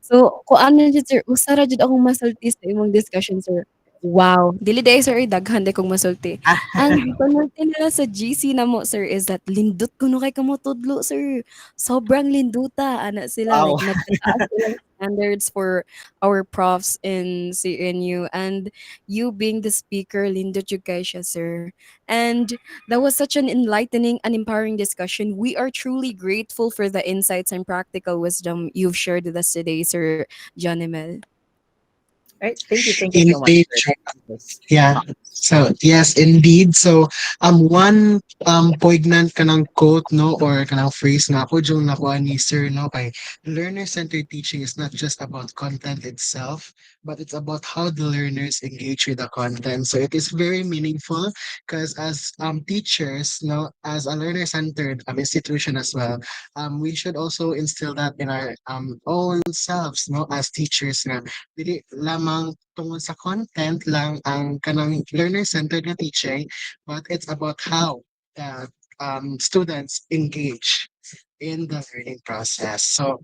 So, kuan na jud, sir, usa ra jud akong masulti sa imong discussion, sir. Wow, dili day, sir, daghan day kong masulti. Ang panulti nila sa GC namo, sir, is that lindot kuno kay kamo tudlo, sir. Sobrang linduta ana sila, Wow. like nagtataas silang standards for our profs in CNU, and you being the speaker, lindot jud kay siya, sir. And that was such an enlightening and empowering discussion. We are truly grateful for the insights and practical wisdom you've shared with us today, Sir John Emel. Right. Thank you so much. Indeed. For this Yeah. talk. So yes, indeed. So one poignant kanang quote no or kanang phrase nga ako yung nakuha ni Sir no kay learner-centered teaching is not just about content itself, but it's about how the learners engage with the content. So it is very meaningful because as teachers, no, as a learner-centered institution as well, we should also instill that in our own selves, no, as teachers na dili lamang tungod sa content lang ang kanang learner-centered na teaching, but it's about how the students engage in the learning process. So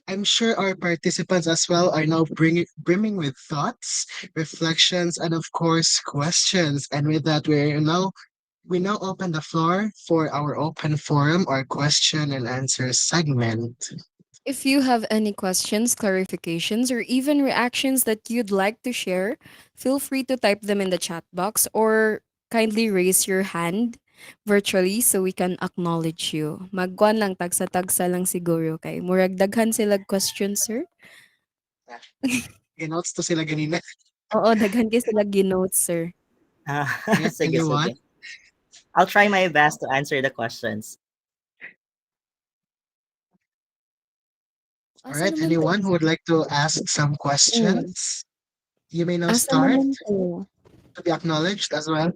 I'm sure our participants as well are now brimming with thoughts, reflections, and of course questions. And with that, we now open the floor for our open forum or question and answer segment. If you have any questions, clarifications, or even reactions that you'd like to share, feel free to type them in the chat box or kindly raise your hand virtually so we can acknowledge you. Magkuan lang, tagsa-tagsa lang siguro kay. Murag daghan sila questions, sir. Ginotes to sila ganina. Oo, daghan kay sila ginotes, sir. Sige. Anyone? I'll try my best to answer the questions. All right, anyone who would like to ask some questions, you may now Asa start naman kayo? to be acknowledged as well.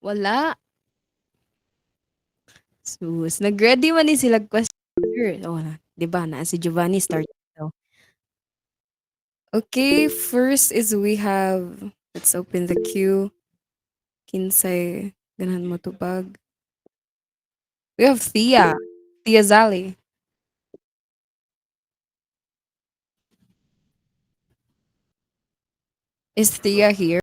Wala. Sus, nag-ready man ni sila question. Sir. Oh, di ba? Na si Giovanni start daw. Okay, first is we have, let's open the queue. Kinsay, ganahan mo tubag. We have Thea. Thea Zali. Is Thea here?